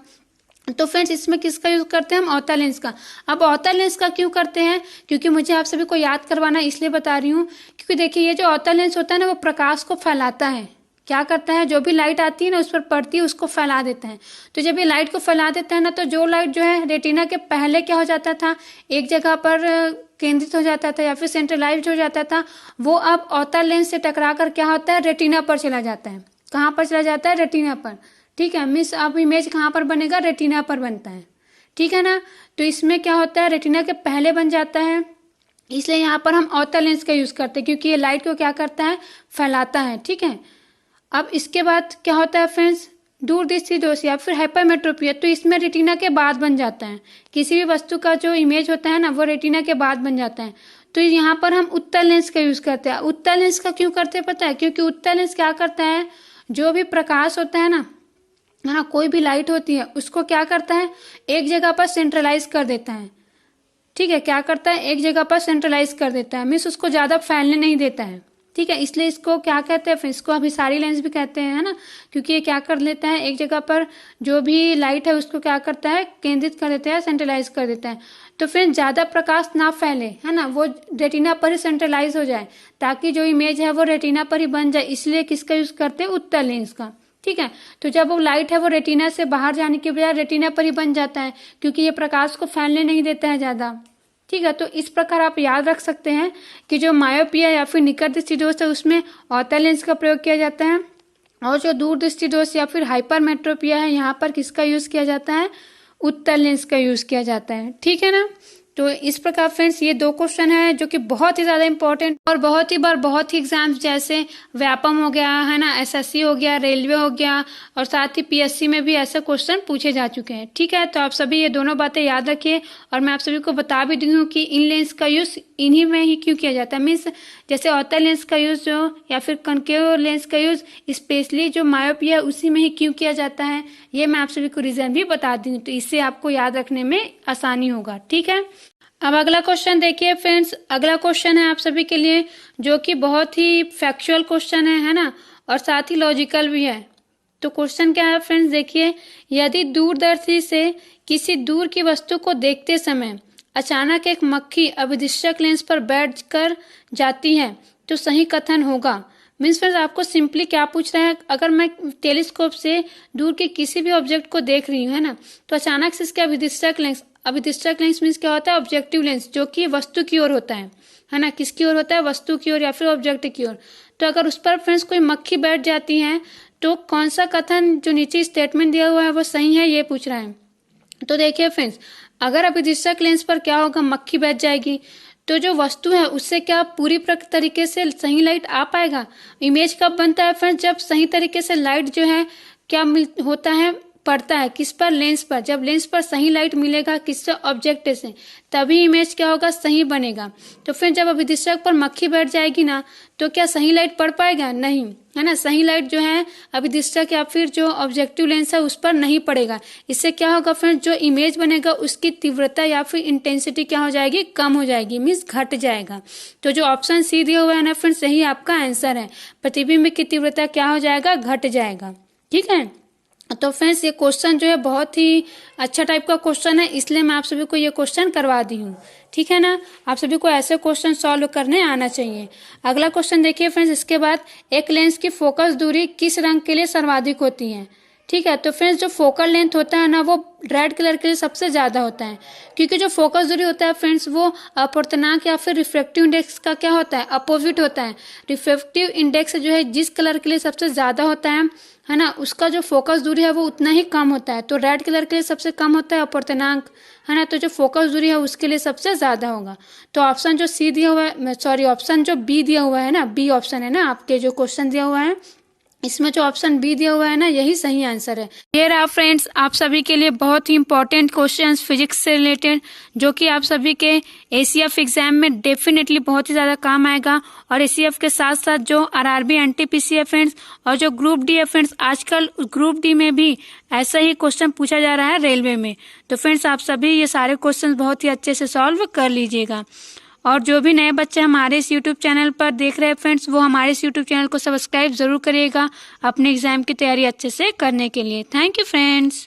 तो फ्रेंड्स इसमें किसका यूज करते हैं हम, अवतल लेंस का। अब अवतल लेंस का क्यों करते हैं, क्योंकि मुझे आप सभी को याद करवाना इसलिए बता रही हूँ, क्योंकि देखिए ये जो अवतल लेंस होता है ना, वो प्रकाश को फैलाता है। क्या करता है, जो भी लाइट आती है ना उस पर पड़ती है उसको फैला देता है। तो जब ये लाइट को फैला देता है ना, तो जो लाइट जो है रेटिना के पहले क्या हो जाता था, एक जगह पर केंद्रित हो जाता था या फिर सेंट्रलाइज्ड हो जाता था, वो अब अवतल लेंस से टकरा कर क्या होता है, रेटिना पर चला जाता है। कहाँ पर चला जाता है, रेटिना पर। ठीक है, मिस अब इमेज कहाँ पर बनेगा, रेटिना पर बनता है। ठीक है ना, तो इसमें क्या होता है, रेटिना के पहले बन जाता है, इसलिए यहाँ पर हम अवतल लेंस का यूज करते हैं, क्योंकि ये लाइट को क्या करता है, फैलाता है। ठीक है, अब इसके बाद क्या होता है फ्रेंड्स, दूर दृष्टिदोष या फिर हाइपरमेट्रोपिया, तो इसमें रेटिना के बाद बन जाता है। किसी भी वस्तु का जो इमेज होता है ना, वो रेटिना के बाद बन जाता है। तो यहाँ पर हम उत्तल लेंस का यूज करते हैं। उत्तल लेंस का क्यों करते हैं पता है, क्योंकि उत्तल लेंस क्या करता है, जो भी प्रकाश होता है ना, कोई भी लाइट होती है उसको क्या करता है, एक जगह पर सेंट्रलाइज कर देता है। ठीक है, क्या करता है, एक जगह पर सेंट्रलाइज कर देता है, मीन्स उसको ज्यादा फैलने नहीं देता है। ठीक है, इसलिए इसको क्या कहते हैं, फिर इसको अभिसारी लेंस भी कहते हैं, है ना, क्योंकि ये क्या कर लेता है, एक जगह पर जो भी लाइट है उसको क्या करता है, केंद्रित कर देता है, सेंट्रलाइज कर देता है। तो फिर ज्यादा प्रकाश ना फैले, है ना, वो रेटिना पर ही सेंट्रलाइज हो जाए, ताकि जो इमेज है वो रेटिना पर ही बन जाए। इसलिए किसका यूज करते हैं, उत्तल लेंस का। ठीक है, तो जब वो लाइट है वो रेटिना से बाहर जाने के बजाय रेटिना पर ही बन जाता है, क्योंकि ये प्रकाश को फैलने नहीं देता है ज्यादा। ठीक है, तो इस प्रकार आप याद रख सकते हैं कि जो मायोपिया या फिर निकट दृष्टिदोष है उसमें अवतल लेंस का प्रयोग किया जाता है, और जो दूर दृष्टिदोष या फिर हाइपरमेट्रोपिया है यहाँ पर किसका यूज किया जाता है, उत्तल लेंस का यूज किया जाता है। ठीक है ना, तो इस प्रकार फ्रेंड्स ये दो क्वेश्चन है जो कि बहुत ही ज्यादा इंपॉर्टेंट और बहुत ही बार बहुत ही एग्जाम्स जैसे व्यापम हो गया, है ना, एसएससी हो गया, रेलवे हो गया, और साथ ही पीएससी में भी ऐसे क्वेश्चन पूछे जा चुके हैं। ठीक है, तो आप सभी ये दोनों बातें याद रखिए, और मैं आप सभी को बता भी दी हूँ कि इन लेंस का यूज इन्हीं में ही क्यों किया जाता है। मीन्स जैसे अवतल लेंस का यूज जो या फिर कनकेव लेंस का यूज स्पेशली जो मायोपिया है उसी में ही क्यों किया जाता है, ये मैं आप सभी को रीजन भी बता दी हूँ, तो इससे आपको याद रखने में आसानी होगा। ठीक है, अब अगला क्वेश्चन देखिए फ्रेंड्स, अगला क्वेश्चन है आप सभी के लिए जो कि बहुत ही फैक्चुअल क्वेश्चन है ना, और साथ ही लॉजिकल भी है। तो क्वेश्चन क्या है फ्रेंड्स, देखिए, यदि दूरदर्शी से किसी दूर की वस्तु को देखते समय अचानक एक मक्खी अभिदिष्टक लेंस पर बैठ कर जाती है तो सही कथन होगा। मीन्स फ्रेंड्स आपको सिंपली क्या पूछ रहा है, अगर मैं टेलीस्कोप से दूर के किसी भी ऑब्जेक्ट को देख रही हूँ है ना, तो अचानक से इसके अभिदिष्टक लेंस मीन्स क्या होता है, ऑब्जेक्टिव लेंस, जो कि वस्तु की ओर होता है ना, किसकी ओर होता है, वस्तु की ओर या फिर ऑब्जेक्ट की ओर। तो अगर उस पर फ्रेंड्स कोई मक्खी बैठ जाती है तो कौन सा कथन जो नीचे स्टेटमेंट दिया हुआ है वो सही है, ये पूछ रहा है। तो देखिए फ्रेंड्स, अगर अभिदिष्टक लेंस पर क्या होगा, मक्खी बैठ जाएगी, तो जो वस्तु है उससे क्या पूरी तरीके से सही लाइट आ पाएगा। इमेज कब बनता है फ्रेंड्स, जब सही तरीके से लाइट जो है क्या होता है, पड़ता है किस पर, लेंस पर। जब लेंस पर सही लाइट मिलेगा किससे, ऑब्जेक्ट से, तभी इमेज क्या होगा, सही बनेगा। तो फिर जब अभिदिष्टक पर मक्खी बैठ जाएगी ना, तो क्या सही लाइट पड़ पाएगा, नहीं, है ना। सही लाइट जो है अभिदिष्टक या फिर जो ऑब्जेक्टिव लेंस है उस पर नहीं पड़ेगा। इससे क्या होगा फ्रेंड्स, जो इमेज बनेगा उसकी तीव्रता या फिर इंटेंसिटी क्या हो जाएगी, कम हो जाएगी, मीन्स घट जाएगा। तो जो ऑप्शन सी दिया हुआ है ना फ्रेंड्स, यही आपका आंसर है। प्रतिबिंब की तीव्रता क्या हो जाएगा, घट जाएगा। ठीक है, तो फ्रेंड्स ये क्वेश्चन जो है बहुत ही अच्छा टाइप का क्वेश्चन है, इसलिए मैं आप सभी को ये क्वेश्चन करवा दी हूँ। ठीक है ना, आप सभी को ऐसे क्वेश्चन सॉल्व करने आना चाहिए। अगला क्वेश्चन देखिए फ्रेंड्स, इसके बाद एक लेंस की फोकस दूरी किस रंग के लिए सर्वाधिक होती है। ठीक है, तो फ्रेंड्स जो फोकल लेंथ होता है ना वो रेड कलर के लिए सबसे ज्यादा होता है, क्योंकि जो फोकस दूरी होता है फ्रेंड्स वो अपवर्तनांक या फिर रिफ्रैक्टिव इंडेक्स का क्या होता है, अपोजिट होता है। रिफ्रैक्टिव इंडेक्स जो है जिस कलर के लिए सबसे ज्यादा होता है ना, उसका जो फोकस दूरी है वो उतना ही कम होता है। तो रेड कलर के लिए सबसे कम होता है अपवर्तनांक, है ना, तो जो फोकस दूरी है उसके लिए सबसे ज्यादा होगा। तो ऑप्शन जो सी दिया हुआ है, सॉरी ऑप्शन जो बी दिया हुआ है ना, बी ऑप्शन है ना आपके जो क्वेश्चन दिया हुआ है, इसमें जो ऑप्शन बी दिया हुआ है ना, यही सही आंसर है। ये रहा फ्रेंड्स आप सभी के लिए बहुत ही इंपॉर्टेंट क्वेश्चंस फिजिक्स से रिलेटेड, जो कि आप सभी के एसीएफ एग्जाम में डेफिनेटली बहुत ही ज्यादा काम आएगा। और एसीएफ के साथ साथ जो आरआरबी एनटीपीसी है फ्रेंड्स, और जो ग्रुप डी है फ्रेंड्स, आजकल ग्रुप डी में भी ऐसा ही क्वेश्चन पूछा जा रहा है रेलवे में। तो फ्रेंड्स आप सभी ये सारे क्वेश्चन बहुत ही अच्छे से सॉल्व कर लीजिएगा। और जो भी नए बच्चे हमारे इस यूट्यूब चैनल पर देख रहे हैं फ्रेंड्स, वो हमारे इस यूट्यूब चैनल को सब्सक्राइब जरूर करिएगा अपने एग्जाम की तैयारी अच्छे से करने के लिए। Thank you friends.